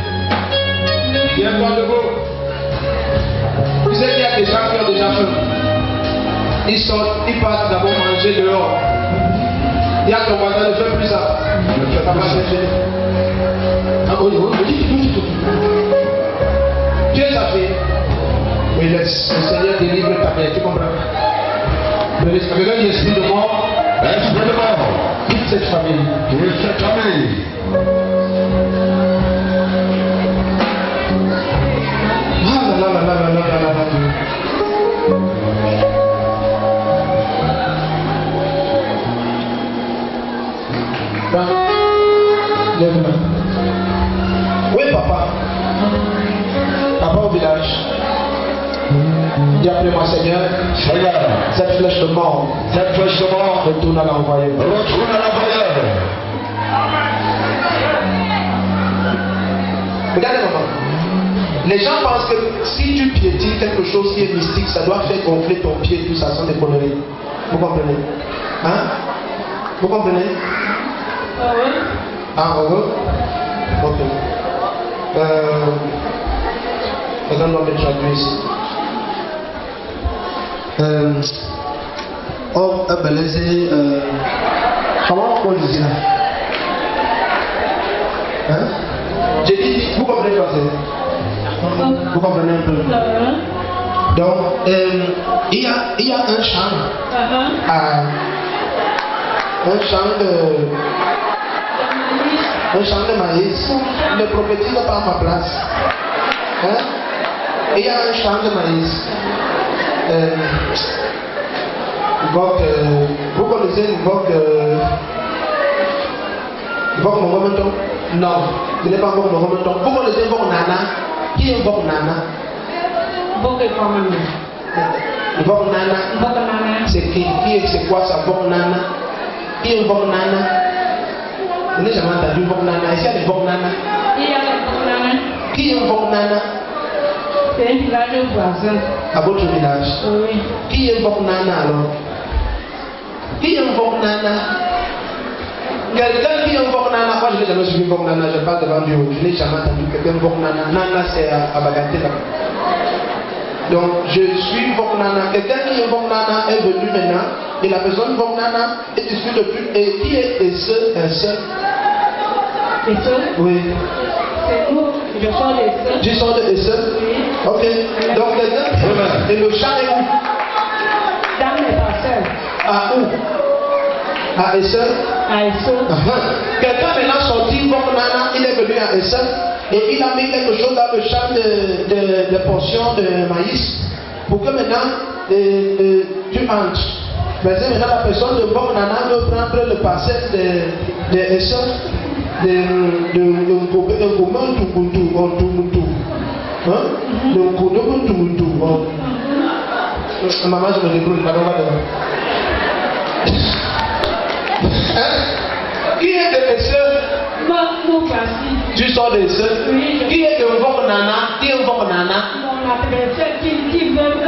Tiens-toi debout. Tu sais qu'il y a des gens qui ont déjà faim. Ils sortent, ils partent d'abord manger dehors. Il y a ton voisin, ne fais plus ça. Ça va chercher. Tu es sa fille. Mais laisse, le Seigneur délivre ta mère, tu comprends? Avec l'esprit de mort, toute cette famille. Ah là là là là là là là là. Lève-moi. Oui, papa. Papa au village. Dis appelez-moi Seigneur. Cette flèche de mort. Retourne à l'envoyeur. Regardez maman. Les gens pensent que si tu piétines quelque chose qui est mystique, ça doit faire gonfler ton pied, tout ça, sans des conneries. Vous comprenez? Hein? Vous comprenez? Ah oui? Ok. Regarde-moi me traduire ici. Comment on dit là? Hein? J'ai dit, vous comprenez français? Vous comprenez un peu? Donc, il y a un champ. Un champ de maïs. Le prophétise pas à ma place. Hein? Il y a un champ de maïs. Vous connaissez Mbok Mogometon? Non, ce n'est pas Mbok Mogometon. Vous connaissez Mbok Nana? Qui est Mbok Nana? Mbok est quand même. Mbok Nana? Mbok Nana. C'est quoi ça, Mbok Nana? Qui est Mbok Nana? Vous n'avez jamais entendu Mbok Nana? Est-ce qu'il y a des Mbok Nana? Il y a des Mbok Nana. Qui est Mbok Nana? C'est un village voisin. À votre village? Oui. Qui est Mbok Nana alors? Qui est Mbok Nana? Quelqu'un qui est Mbok Nana, moi je n'ai jamais suivi Mbok Nana, je parle devant Dieu, je n'ai jamais entendu quelqu'un Mbok Nana. Nana c'est à Baganté là. Donc je suis Mbok Nana. Quelqu'un qui est Mbok Nana est venu maintenant et la personne Mbok Nana est issue de plus. Et qui est Esse? Esse? Oui. C'est nous, je sors d'Esse. Tu sors de Esse? Oui. Ok. Donc quelqu'un. Et le chat est où? Dans mes parcelles. À où? À Esse? À Esse. Quelqu'un maintenant sorti Mbok Nana, il est venu à Esse et il a mis quelque chose dans le champ de portions de maïs pour que maintenant tu entres. Mais maintenant la personne de Mbok Nana veut prendre le parcelle de Esse, de maman, je me débrouille, pardon, Qui est de Esse? Tu sors de Esse? Oui. Qui est de Mbok Nana? Qui est Mbok Nana? La personne qui veut se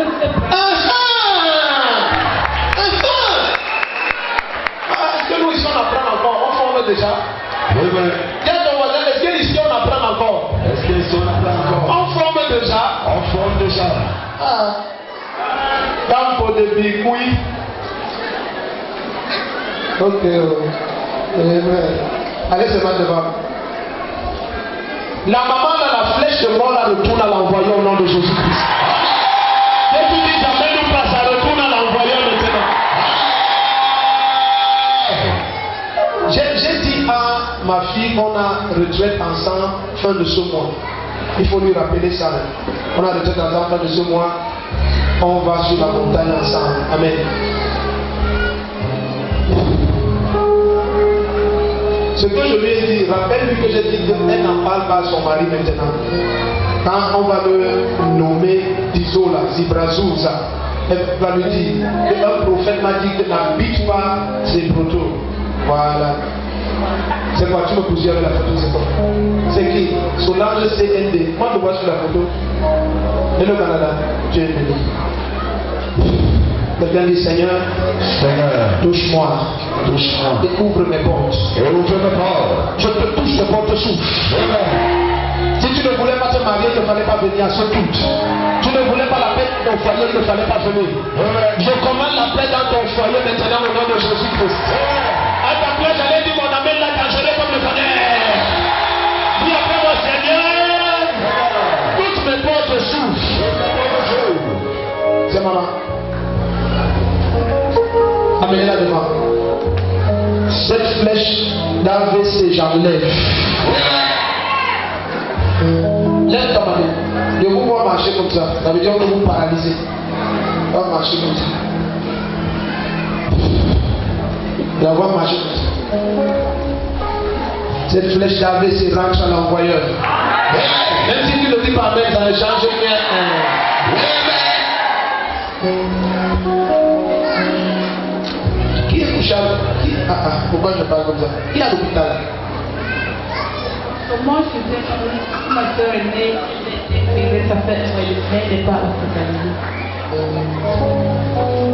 Est-ce que nous ici on apprend encore? On forme déjà? Oui, oui. Tiens ton voisin, est-ce que ici on apprend encore? Est-ce qu'ici on apprend encore? On forme déjà? On forme déjà. Campo de Bikoui. Ok. Allez seulement devant. La maman de la flèche de mort la retourne à l'envoyer au nom de Jésus-Christ. Et tu dis jamais nous pas, ça retourne à l'envoyer maintenant. J'ai dit à ma fille qu'on a retraite ensemble fin de ce mois. Il faut lui rappeler ça. On a retraite ensemble fin de ce mois. On va sur la montagne ensemble. Amen. Ce que je lui ai dit, rappelle-lui que j'ai dit qu'elle n'en parle pas à son mari maintenant. Quand on va le nommer Dizola, Zibrazouza, elle va lui dire qu'un prophète m'a dit que n'habite pas ses protos. Voilà. C'est quoi? Tu me poussières avec la photo, c'est quoi? C'est qui? Solange CND. Moi, je vois sur la photo. Et le Canada, tu es béni. Quelqu'un dit Seigneur, touche-moi. Touche-moi. Découvre mes portes. Et ouvre mes portes. Je te touche, tes portes s'ouvrent. Si tu ne voulais pas te marier, il ne fallait pas venir à ce culte. Tu ne voulais pas la paix dans ton foyer, il ne fallait pas venir. Je commande la paix dans ton foyer maintenant au nom de Jésus-Christ. À ta place, j'allais dire mon amène là, quand je l'ai comme le panel. Dis après moi, Seigneur, toutes mes portes s'ouvrent. C'est maman. Amenez-la devant. Cette flèche d'AVC, j'enlève. Lève ta main. Je vous vois marcher comme ça. Ça veut dire que vous paralysez. On va marcher comme ça. La voix marcher comme ça. Cette flèche d'AVC rentre à l'envoyeur. Même si tu ne le dis pas même, ça ne change rien. Qui est couché? Pourquoi je parle comme ça? Qui est à l'hôpital? Comment je faisais quand ma soeur est née, ça fait elle n'est pas hospitalisée.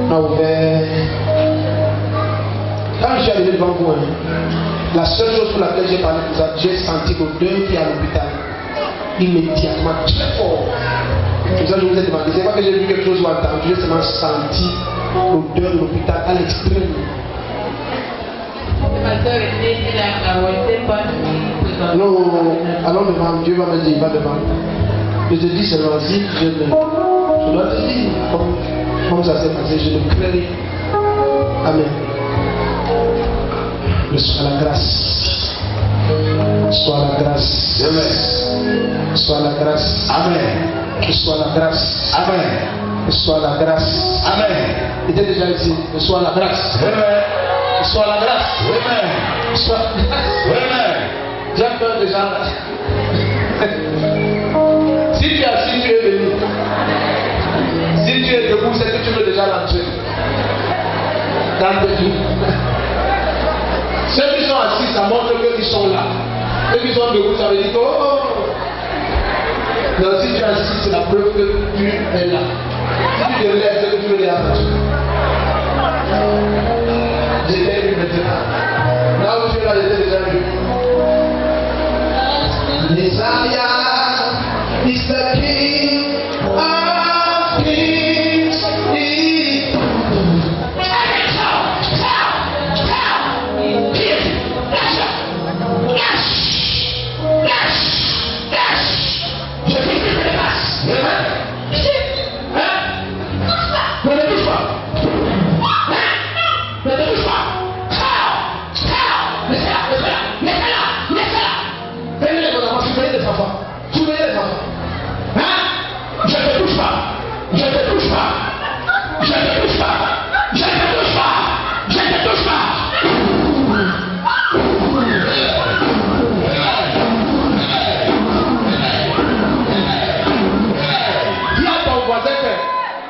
On a ouvert. Quand je suis arrivé devant vous, la seule chose pour laquelle j'ai parlé de ça, j'ai senti l'odeur qui est à l'hôpital. Immédiatement, très fort. C'est ça que je vous ai demandé. C'est pas que j'ai vu quelque chose ou entendu, j'ai seulement senti l'odeur de l'hôpital à l'extrême. Ma soeur est née, elle a pas. Non, allons devant, Dieu va me dire, va devant. Je te dis seulement si je dois te dire comme ça s'est passé, je ne crains rien. Amen. Reçois la grâce. Reçois la grâce. Amen. Reçois la grâce. Amen. Reçois la grâce. Amen. Reçois la grâce. Amen. Il était déjà ici. Reçois la grâce. Amen. Reçois la grâce. Amen. Reçois la grâce. Amen. J'ai peur déjà. Si tu es assis, tu es béni. Si tu es debout, c'est que tu veux déjà l'entrer. Dans tes vies. Ceux qui sont assis, ça montre qu'ils sont là. Ceux qui sont debout, ça veut dire que oh. Donc si tu es assis, c'est la preuve que tu es là. Si tu te lèves, c'est que tu veux déjà l'entrer. J'étais vu maintenant. Là où tu es là, j'étais déjà vu. Messiah is the King of Kings.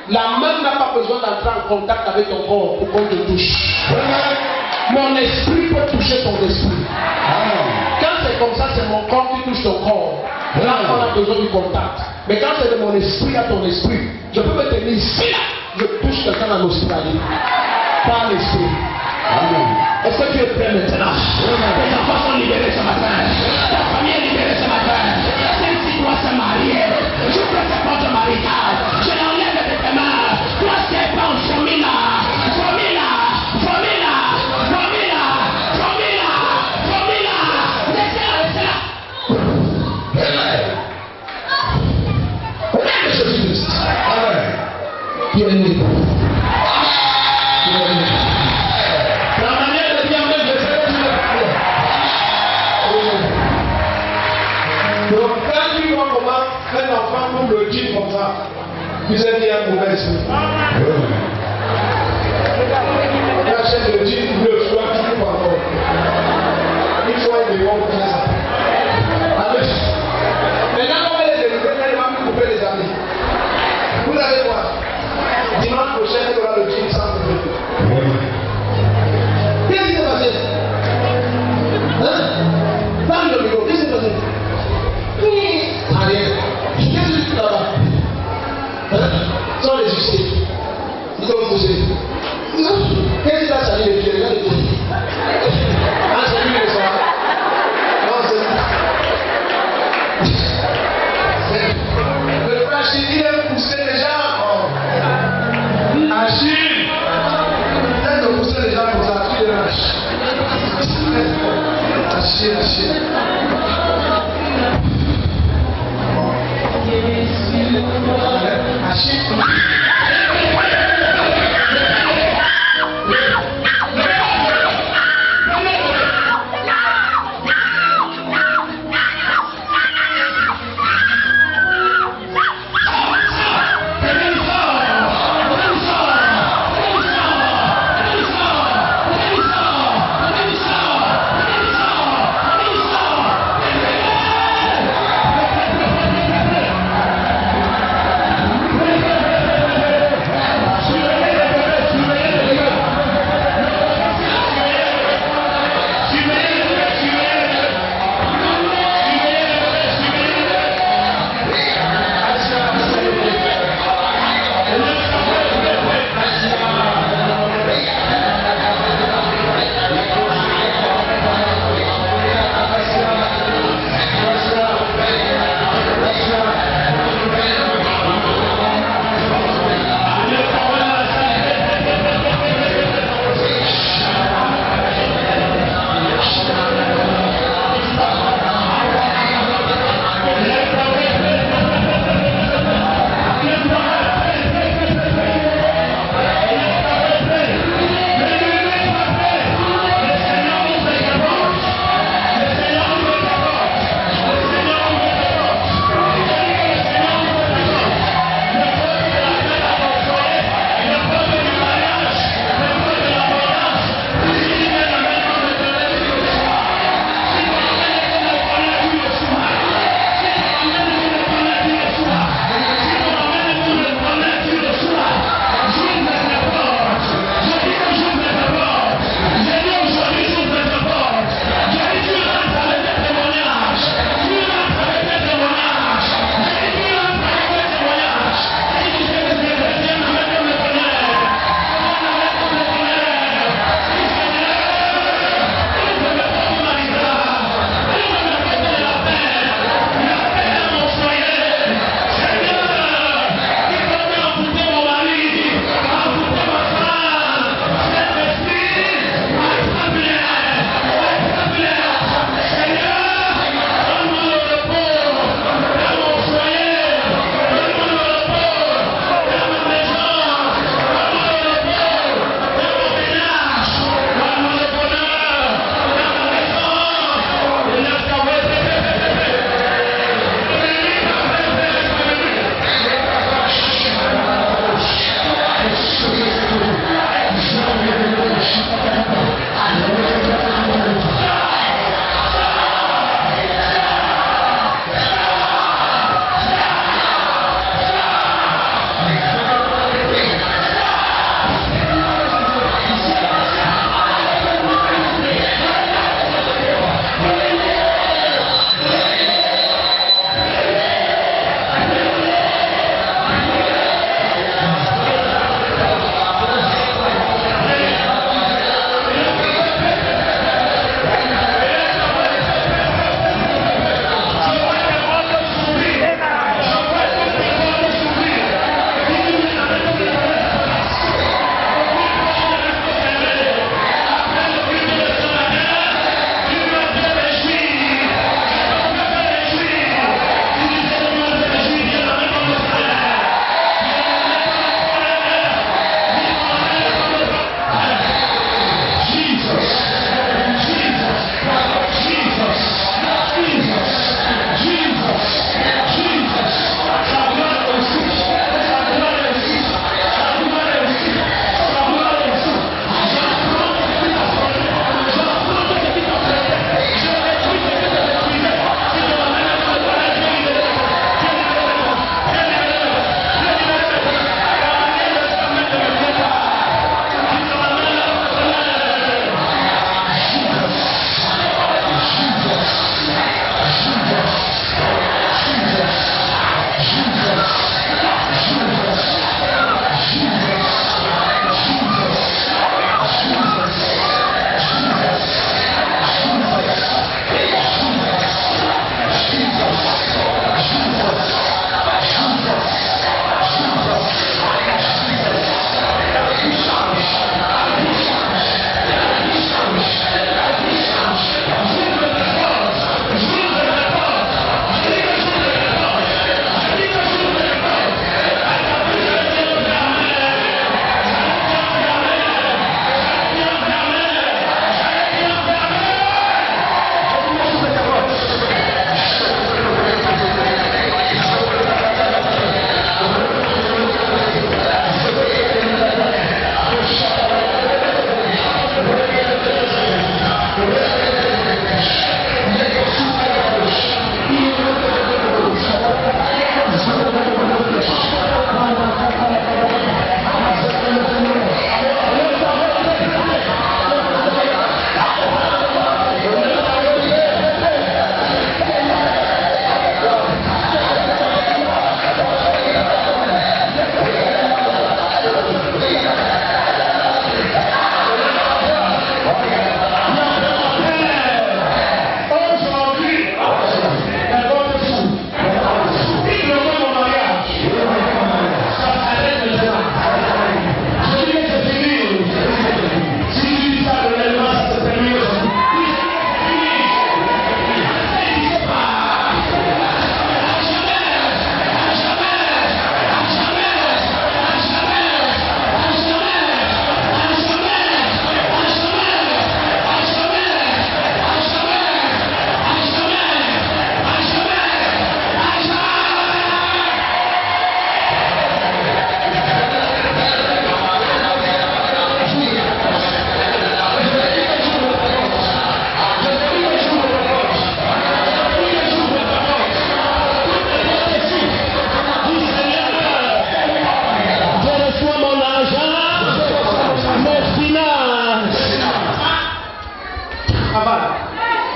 La main n'a pas besoin d'entrer en contact avec ton corps pour qu'on te touche. Mon esprit peut toucher ton esprit. Quand c'est comme ça, c'est mon corps qui touche ton corps. Là, on a besoin du contact. Mais quand c'est de mon esprit à ton esprit, je peux me tenir ici, là. Je touche quelqu'un en Australie. Par l'esprit. Est-ce que tu es prêt maintenant? Tes enfants sont libérés ce matin. Ta famille est libérée ce matin. Même si toi c'est marié, j'ouvre cette porte maritale. Je l'enlève de tes mains. Toi c'est pas un chemin-là. Laissez-la. Jésus-Christ. Tu es libre. La manière de dire même, je sais que tu l'as fait. Donc, quand tu vois comment un enfant nous le dit comme ça, tu sais qu'il y a un mauvais esprit. La chaîne de dit, le choix, tu ne pas encore. Une fois, il est bon pour faire ça. Allez. Maintenant, on va les délivrer, il va me couper les amis. Vous allez voir. Dimanche prochain, il y aura le jean sans couper. Qu'est-ce qui s'est passé? Hein? Dans le bureau, qu'est-ce qui s'est passé? Rien. Qu'est-ce que tu fais là-bas? Hein? Sans résister. Ils ont poussé. Qu'est-ce qui t'a sali les pieds? Regarde les pieds. Ah, c'est lui le soir. Non, c'est lui. Le frère Achille, il aime pousser les gens. Achille, il aime pousser les gens comme ça, tu les lâches. Achille.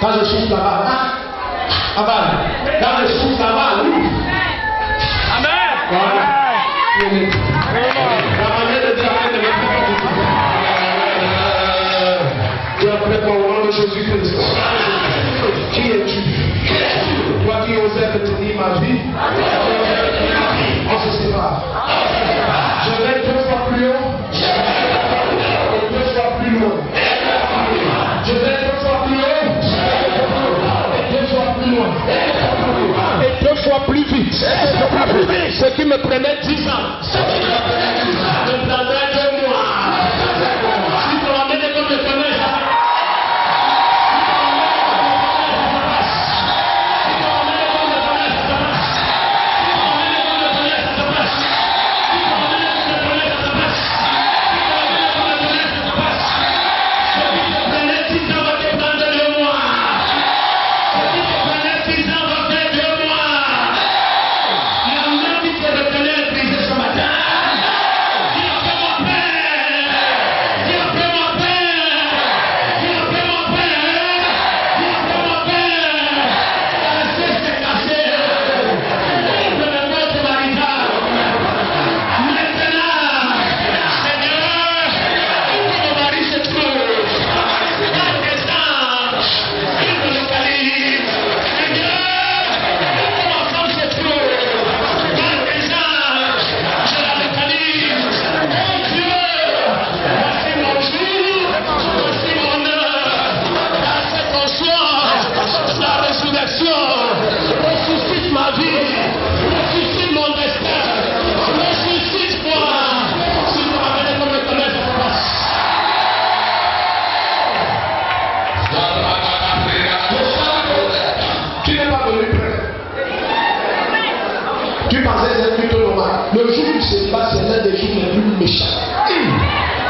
Quand je souffle là-bas, aval. Quand je souffle là-bas, ouvre. Amen. Voilà. La manière de dire amen ne veut pas dire. Et après, pour le nom de Jésus-Christ, qui es-tu? Toi qui osais retenir ma vie, on se sépare. Je vais 2 fois plus haut et 2 fois plus loin. Je vais 2 fois plus haut et 2 fois plus loin. Et 2 fois plus vite. Ce qui me prenait 10 ans, me prendrait 2 mois. Si tu m'amènes comme le connais, ressuscite ma vie, ressuscite mon destin, ressuscite-moi. Si tu m'amènes comme le connais, ça se passe. Tu n'es pas venu prêt. Tu pensais être plutôt normal. Le jour du célibat, c'est l'un des jours les plus méchants.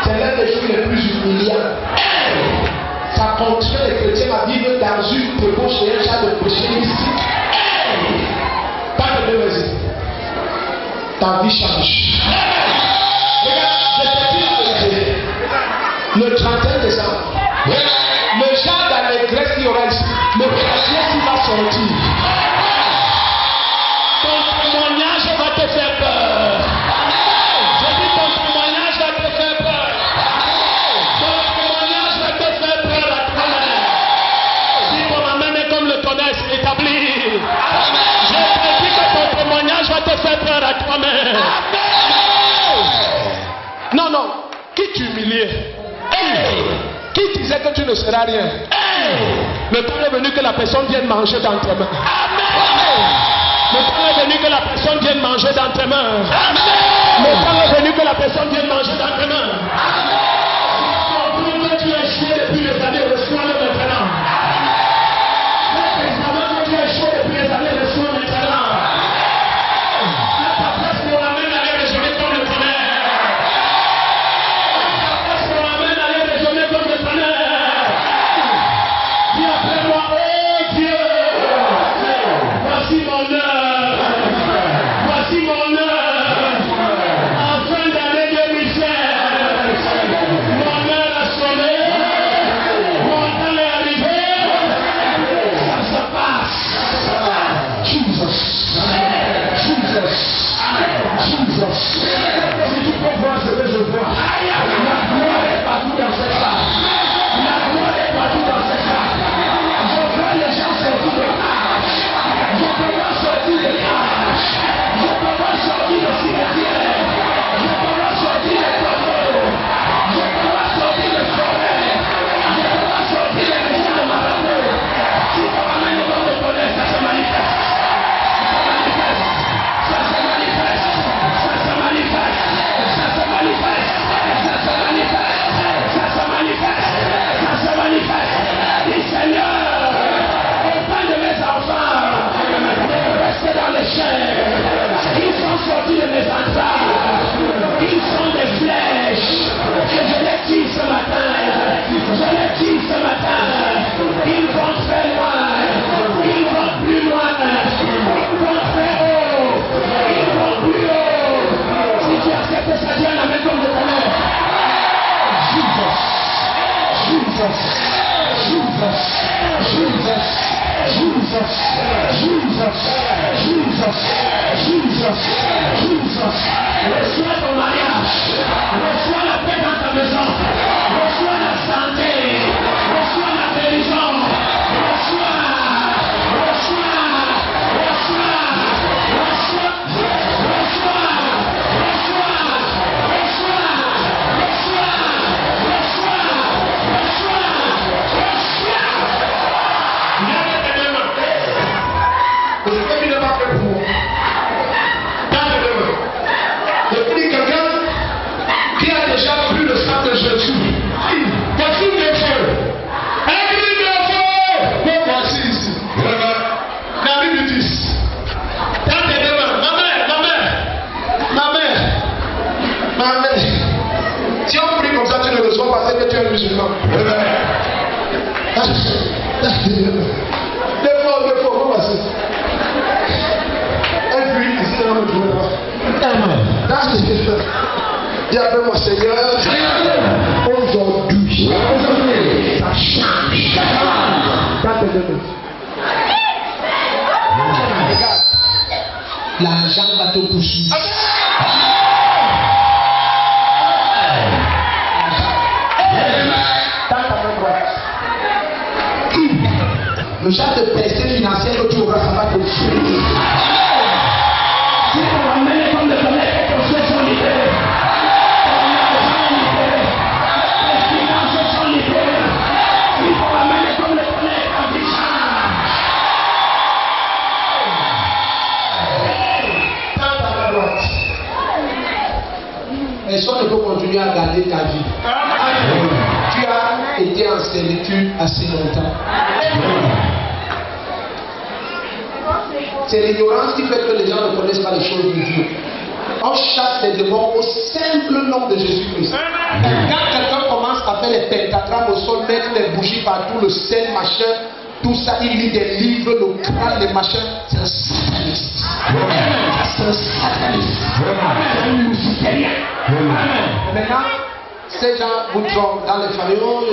C'est l'un des jours les plus humiliants. Ça contraint les chrétiens à vivre dans une débauche et un genre de péché mystique. Pas de deux raisons. Ta vie change. Regarde, je te dis le 31 décembre, le genre d'allégresse qu'il y aura ici, le chrétien qui va sortir. Ton témoignage va te faire peur. Je dis ton témoignage va te faire peur. Ton témoignage va te faire peur à toi-même. Si ton amen est comme le connaissent, établi. Je te dis que ton témoignage va te faire peur à toi-même. Non, non. Qui t'humiliait? Qui disait que tu ne seras rien? Le temps est venu que la personne vienne manger dans tes mains. Le temps est venu que la personne vienne manger dans tes mains. Le temps est venu que la personne vienne manger dans tes mains. Que tu as échoué depuis les années, reçois-le maintenant. Cet examen que tu as échoué depuis les années, reçois maintenant. Ta place pour la main d'aller résonner comme le tonnerre. Ta place pour la main d'aller résonner comme le tonnerre. Dis après moi, oh Dieu, voici mon heure. Voici mon heure. En fin d'année 2016, mon heure a sonné. Mon temps est arrivé. Ça se passe. Jesus. Jesus. Jesus. Si tu peux voir ce que je vois, la gloire est partout dans cette salle. La gloire est partout dans cette salle. Je vois les gens sortir de cage. Je peux voir sortir de cage. Je peux voir sortir de cimetière. Je peux voir sortir de tonneaux. Je peux voir sortir de forêt. Je peux voir sortir de maisons de marabout. Si tu m'amènes dans le tonnerre, ça se manifeste. Ça se manifeste. Ça se manifeste. Ça se manifeste. Ça se manifeste. Ça se manifeste. Ça se manifeste. Dis Seigneur, auprès de mes enfants, restez dans les chaînes. Ils sont sortis de mes entrailles. Ils sont des flèches. Et je les tire ce matin. Je les tire ce matin. Ils vont très loin. Ils vont plus loin. Ils vont très haut. Ils vont plus haut. Si tu acceptes ça, Dieu l'amène comme de ta mère. Jesus. Jesus. Jesus. Reçois ton mariage. Reçois la paix dans ta maison. Reçois la santé. Reçois la guérison. Reçois. Si on prie comme ça, tu ne reçois pas, c'est que tu es un musulman. Deux fois, vous passez. Un puits ici, on ne trouve pas. Dis après moi, Seigneur, aujourd'hui, ça change. Regarde, l'argent va te poursuivre. Le genre de percée financière que tu auras, ça va te fruire. Si on ramène comme le soleil, les choses sont libérées. Les finances sont libérées. Si on ramène comme le soleil, Tente à la droite. Personne ne peut continuer à garder ta vie. Tu as été en servitude assez longtemps. C'est l'ignorance qui fait que les gens ne connaissent pas les choses de Dieu. On chasse les démons au simple nom de Jésus-Christ. Quand quelqu'un commence à faire les pentagrammes au sol, mettre les bougies partout, le sel, machin, tout ça, il lit des livres, le crâne, les machins, c'est un sataniste. C'est un sataniste. C'est un luciférien. Maintenant, ces gens vous trompent dans les familles. Oh,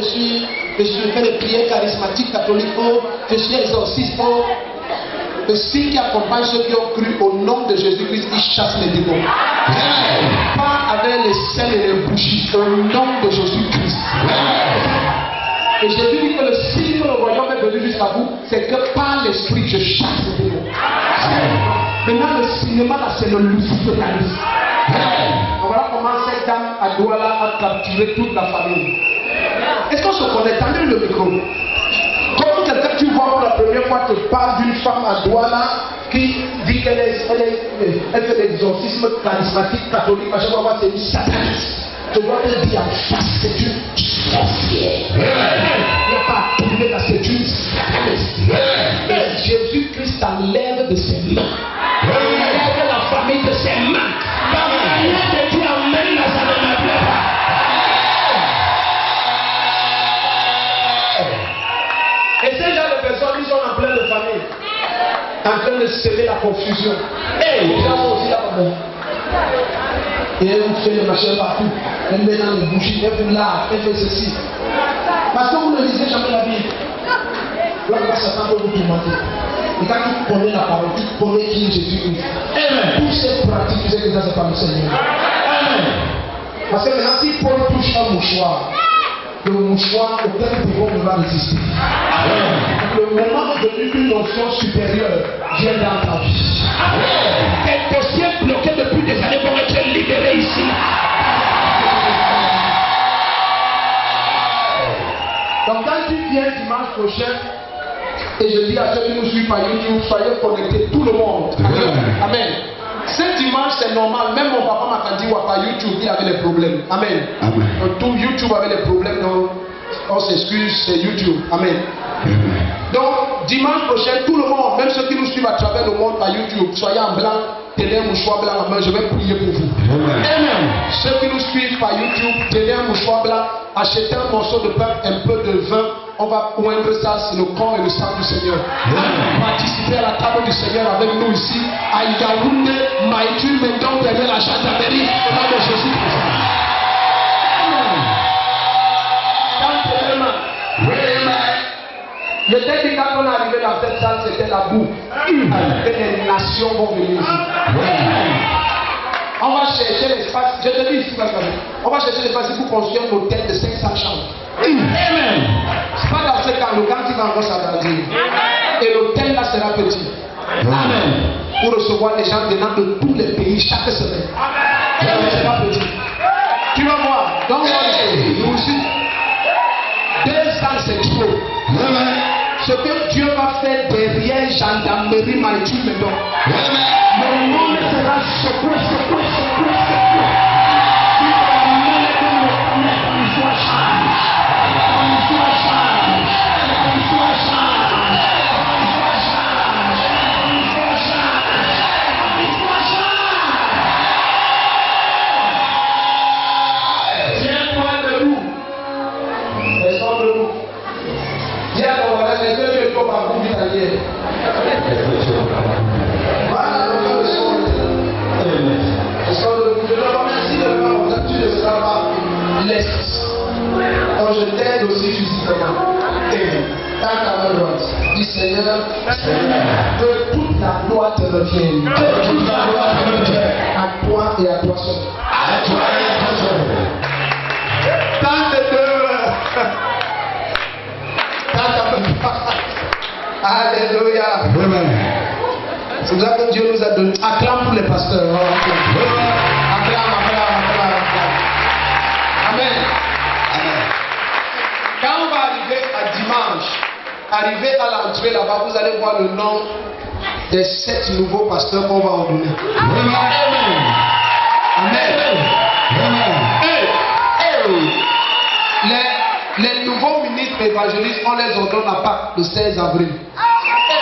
je fais des prières charismatiques catholiques. Oh, je suis exorciste. Oh. Le signe qui accompagne ceux qui ont cru au nom de Jésus-Christ, ils chassent les démons. Pas avec les sels et les bougies, au nom de Jésus-Christ. Et Jésus dit que le signe que le royaume est venu jusqu'à vous, c'est que par l'esprit, je chasse les démons. Maintenant, le cinéma là, c'est le luciférisme. Voilà comment cette dame à Douala a capturé toute la famille. Est-ce qu'on se connaît? Tendez le micro. Comme quelqu'un tu vois pour la première fois te parle d'une femme à Douala qui dit qu'elle fait des exorcismes charismatiques catholiques, à chaque fois c'est une sataniste. Je dois te dire en face, c'est une sorcière. Il n'y a pas à trouver là, c'est une sataniste. Et Jésus-Christ t'enlève de ses mains. Enlève la famille de ses mains. La manière que tu amènes là, ça ne me plaît pas. Et ces gens de personnes, ils sont en pleine de famille, en train de semer la confusion. Et les gens sont aussi là-bas. Et elle vous fait les machins partout. Elle met dans les bougies, elle vous lave, elle fait ceci. Parce que vous ne lisez jamais la Bible. Là, Satan peut vous tourmenter. Et quand tu connais la parole, tu connais qui est Jésus-Christ. Tous ces pratiques, tu sais que ça, c'est pas le Seigneur. Amen. Parce que maintenant, si Paul touche un mouchoir, le mouchoir, aucun pouvoir ne va résister. Le moment venu d'une notion supérieure vient dans ta vie. tes dossiers bloqués depuis des années vont être libérés ici. Donc quand tu viens dimanche prochain, et je dis à ceux qui nous suivent par YouTube, soyez connectés, tout le monde. Amen. Ce dimanche, c'est normal. Même mon papa m'a dit par YouTube, il avait des problèmes. Amen. Amen. Donc, tout YouTube avait des problèmes, donc on s'excuse, c'est YouTube. Amen. Donc, dimanche prochain, tout le monde, même ceux qui nous suivent à travers le monde par YouTube, soyez en blanc, tenez un mouchoir blanc en main, je vais prier pour vous. Amen. Ceux qui nous suivent par YouTube, tenez un mouchoir blanc, achetez un morceau de pain, un peu de vin. On va oindre ça, c'est le corps et le sang du Seigneur. Participez à la table du Seigneur avec nous ici. À Yaoundé, Maïtu, Mendon, derrière la gendarmerie, au nom de Jésus. beaucoup. Et les nations vont venir ici. On va chercher l'espace. Je te dis ici, on va chercher l'espace pour construire un hôtel de 500 chambres. C'est pas dans ce camp, le camp qui va encore s'agrandir. Et l'hôtel là sera petit. Amen. Pour recevoir les gens venant de tous les pays chaque semaine. C'est pas petit. Tu vas voir. Donc, nous aussi. 2 ans, c'est trop. Ce que Dieu va faire derrière gendarmerie maritime maintenant. Mon nom sera secoué. Quand je t'aide aussi physiquement, ta caméra droite, dis Seigneur, que toute la gloire te revienne. À toi et à toi seul. Alléluia. C'est pour ça que Dieu nous a donné. Acclame pour les pasteurs. Acclame. Amen. Quand on va arriver à dimanche, arriver à l'entrée là-bas, vous allez voir le nom des 7 nouveaux pasteurs qu'on va en donner. Amen. Les nouveaux ministres évangélistes, on les ordonne à Pâques le 16 avril.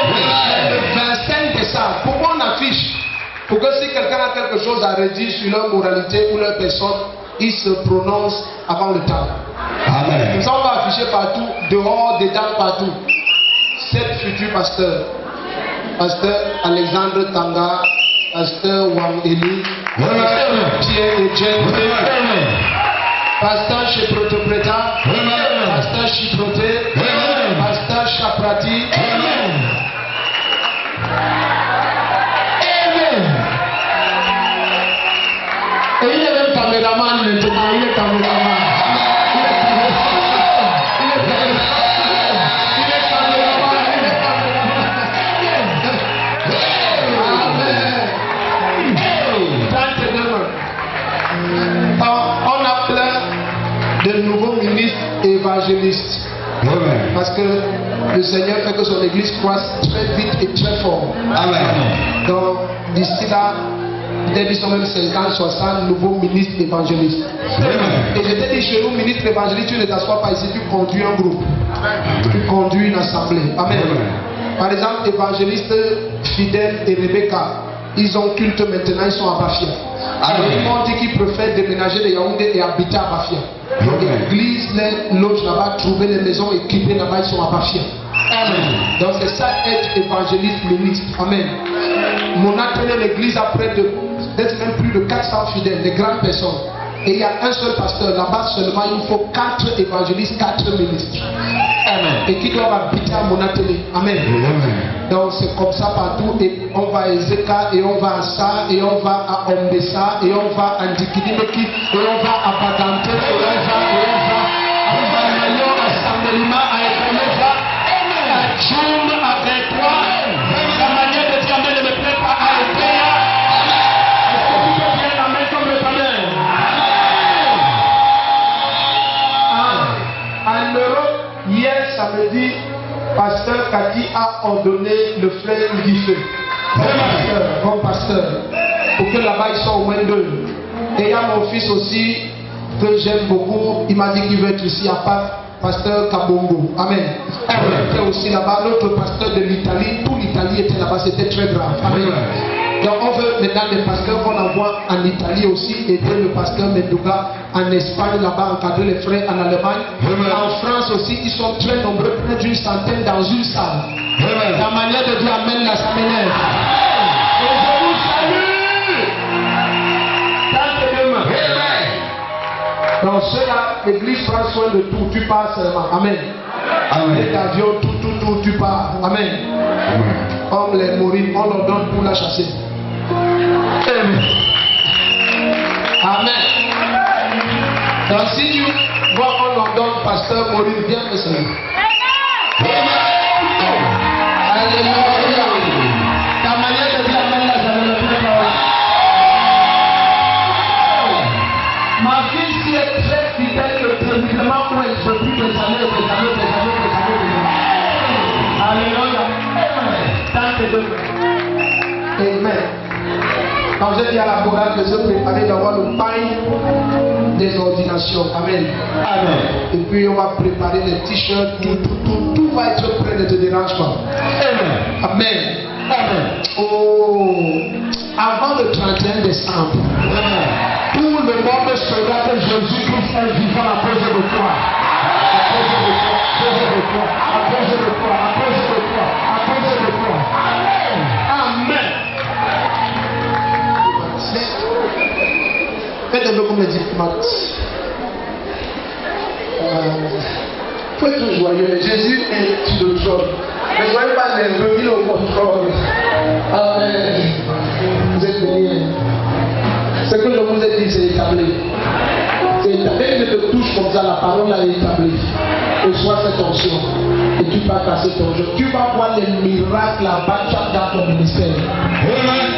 Le 25 décembre. Pourquoi on affiche? Pour que si quelqu'un a quelque chose à redire sur leur moralité ou leur personne, il se prononce avant le temps. Amen. Comme ça, on va afficher partout, dehors, dedans, partout. 7 futurs pasteurs. Pasteur Alexandre Tanga, Pasteur Wang Eli, Pierre Etienne, Pasteur Chiprote-Preta, Pasteur Chiprote, Pasteur Chaprati. Et il est même caméraman maintenant, il est caméraman. On a plein de nouveaux ministres et évangélistes. Parce que le Seigneur fait que son église croisse très vite et très fort. Amen. Donc, d'ici là, peut-être ils sont même 50, 60 nouveaux ministres évangélistes. Et je t'ai dit, chez nous, ministre évangéliste, tu ne t'assois pas ici, tu conduis un groupe. Tu conduis une assemblée. Amen. Par exemple, évangéliste Fidèle et Rebecca, ils ont culte maintenant, ils sont à Bafia. Ils m'ont dit qu'ils préfèrent déménager de Yaoundé et habiter à Bafia. Donc l'église les loge là-bas, trouver les maisons équipées là-bas, ils sont à Bafia. Amen. Donc c'est ça être évangéliste ministre. Amen. Mon atelier, l'église a près d'être même plus de 400 fidèles, de grandes personnes. Et il y a un seul pasteur. Là-bas seulement, il faut 4 évangélistes, 4 ministres. Amen. Et qui doivent habiter à mon atelier. Amen. Amen. Donc c'est comme ça partout. Et on va à Ezeka, et on va à Sa, et on va à Ombessa, et on va à Ndikidimeki, et on va à Badante, et on va à Mayon, à Sandelima, à Ekoneva, à Tchoum, à Bétoua. La manière de dire Amen ne me plaît pas à Epea. Est-ce que tu peux dire Amen comme le Amen? En Europe, hier samedi, Pasteur Kaki a ordonné le frère Guifé comme pasteur, pour que là-bas ils soient au moins 2. Et il y a mon fils aussi, que j'aime beaucoup, il m'a dit qu'il veut être ici à Pâques, Pasteur Kabongo. Amen. Il était aussi là-bas, l'autre pasteur de l'Italie, tout l'Italie était là-bas, c'était très grave. Amen. Donc on veut maintenant des pasteurs qu'on envoie en Italie aussi, aider le pasteur Mendouga en Espagne là-bas, encadrer les frères en Allemagne. En France aussi, ils sont très nombreux, près d'une centaine dans une salle. La manière de dire Amen, là, ça m'énerve. Et je vous salue. Donc ceux-là, l'église prend soin de tout, tu pars seulement. Amen. Amen. Les avions, tout, tu pars. Amen. Amen. comme les mourides, on leur donne pour la chasser. Amen. Amen. Donc si tu vois qu'on leur donne pasteur mouride, viens me saluer. Alléluia. Ta manière de dire amen là, ça ne le fait pas. Ma fille, si est très fidèle, que précisément où elle se prie des années. Alléluia. Amen. Quand j'ai dit à la chorale de se préparer d'avoir le pain des ordinations. Amen. Amen. Et puis on va préparer des t-shirts, tout va être prêt, ne te dérange pas. Amen. Amen. Amen. Oh, avant le 31 décembre, tout le monde saura que Jésus-Christ est vivant à cause de toi. À cause de toi. À cause de toi. À cause de toi. À cause de toi. Amen. Amen. Faites-le comme les diplomates. Faut être joyeux. Jésus est sur le trône. Ne soyez pas nerveux, il est au contrôle. Amen. Vous êtes bénis. Ce que je vous ai dit, c'est établi. C'est établi. Dès que je te touche comme ça, la parole est établie. Reçois cette onction. Et tu vas casser ton jeu. Tu vas voir les miracles là-bas dans ton ministère. Amen.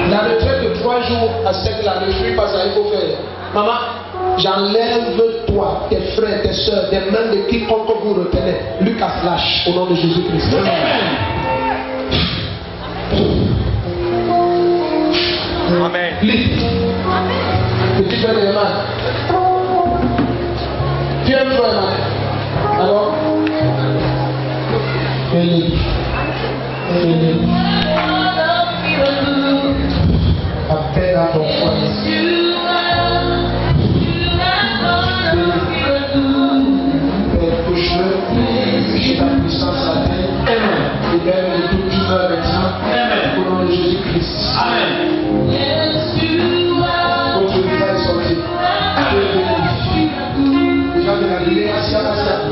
La retraite de 3 jours à sec là, ne suis pas ça, il faut faire. Maman, j'enlève toi, tes frères, tes soeurs, des mains de quiconque vous retenez. Lucas lâche au nom de Jésus-Christ. Amen. Petit frère de Emma. Tu aimes toi Emma? Alors? Appelle à ton foyer. Père, touche-le. J'ai ta puissance à terre. Libère de toute tumeur maintenant. Au nom de Jésus-Christ. Amen. Votre vie va être sortie. Les gens de la Guinée, assis à la salle.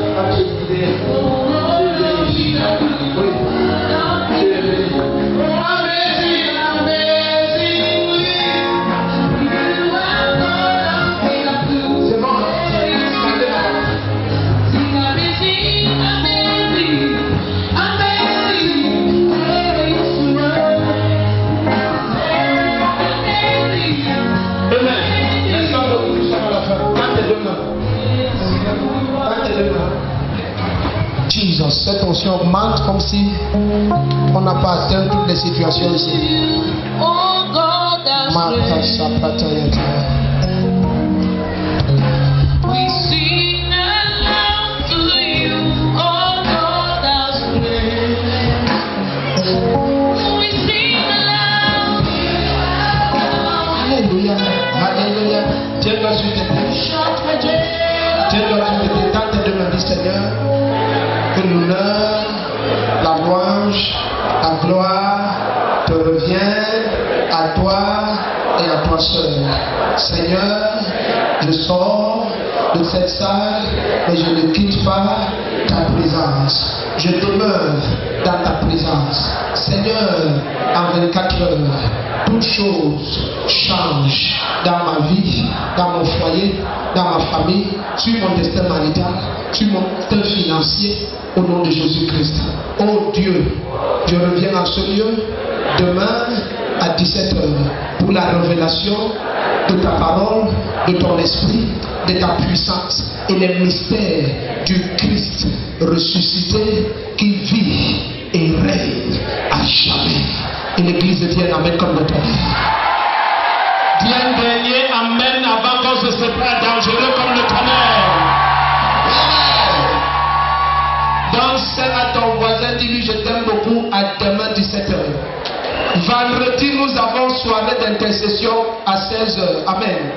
Jesus, cette onction augmente comme si on n'a pas atteint toutes les situations ici. Martha Sapatayaka. We sing aloud to you, oh God, that's great. We sing aloud. Alléluia. Alléluia. Dieu doit suivre tes Dieu doit suivre tes tentes de ma vie, Seigneur. Que l'honneur, la louange, la gloire te reviennent à toi et à toi seul. Seigneur, je sors de cette salle, mais je ne quitte pas ta présence. Je demeure dans ta présence. Seigneur, en 24 heures, toutes choses changent dans ma vie, dans mon foyer, dans ma famille, sur mon destin marital, sur mon destin financier, au nom de Jésus-Christ. Oh Dieu, je reviens dans ce lieu demain à 17h pour la révélation de ta parole, de ton esprit, de ta puissance et les mystères du Christ ressuscité qui vit et règne à jamais. Et l'église de Dieu, amen, comme notre Dieu. Viens dernier, amen, avant qu'on se sépare dangereux comme le tonnerre. Donc, c'est à ton voisin, dis-lui, je t'aime beaucoup, à demain 17h. Vendredi, nous avons soirée d'intercession à 16h. Amen.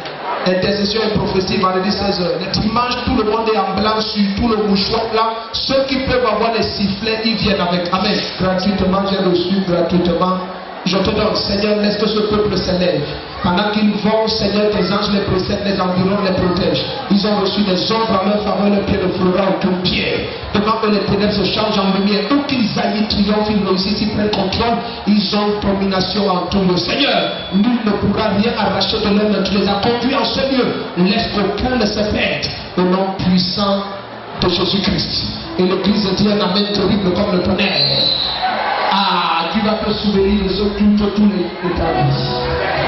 Intercession et prophétie, vendredi 16h. Le dimanche, tout le monde est en blanc sur tout le mouchoir là. Ceux qui peuvent avoir les sifflets, ils viennent avec. Amen. Gratuitement, j'ai reçu gratuitement Je te donne, Seigneur, laisse que ce peuple s'élève. Pendant qu'ils vont, Seigneur, tes anges les précèdent, les environnent, les protègent. Ils ont reçu des ombres à leur faveur, le pied de flora autour de pied. Devant que les ténèbres se changent en lumière, où qu'ils aillent, triomphent, ils réussissent, ils prennent contrôle, ils ont domination en tout lieu. Seigneur, nul ne pourra rien arracher de leur main. Tu les as conduits en ce lieu. Laisse qu'aucun ne se perde. Au nom puissant de Jésus-Christ. Et l'Église dit un amen terrible comme le tonnerre. Ah, tu vas te souvenir de ce culte tous les ta vie.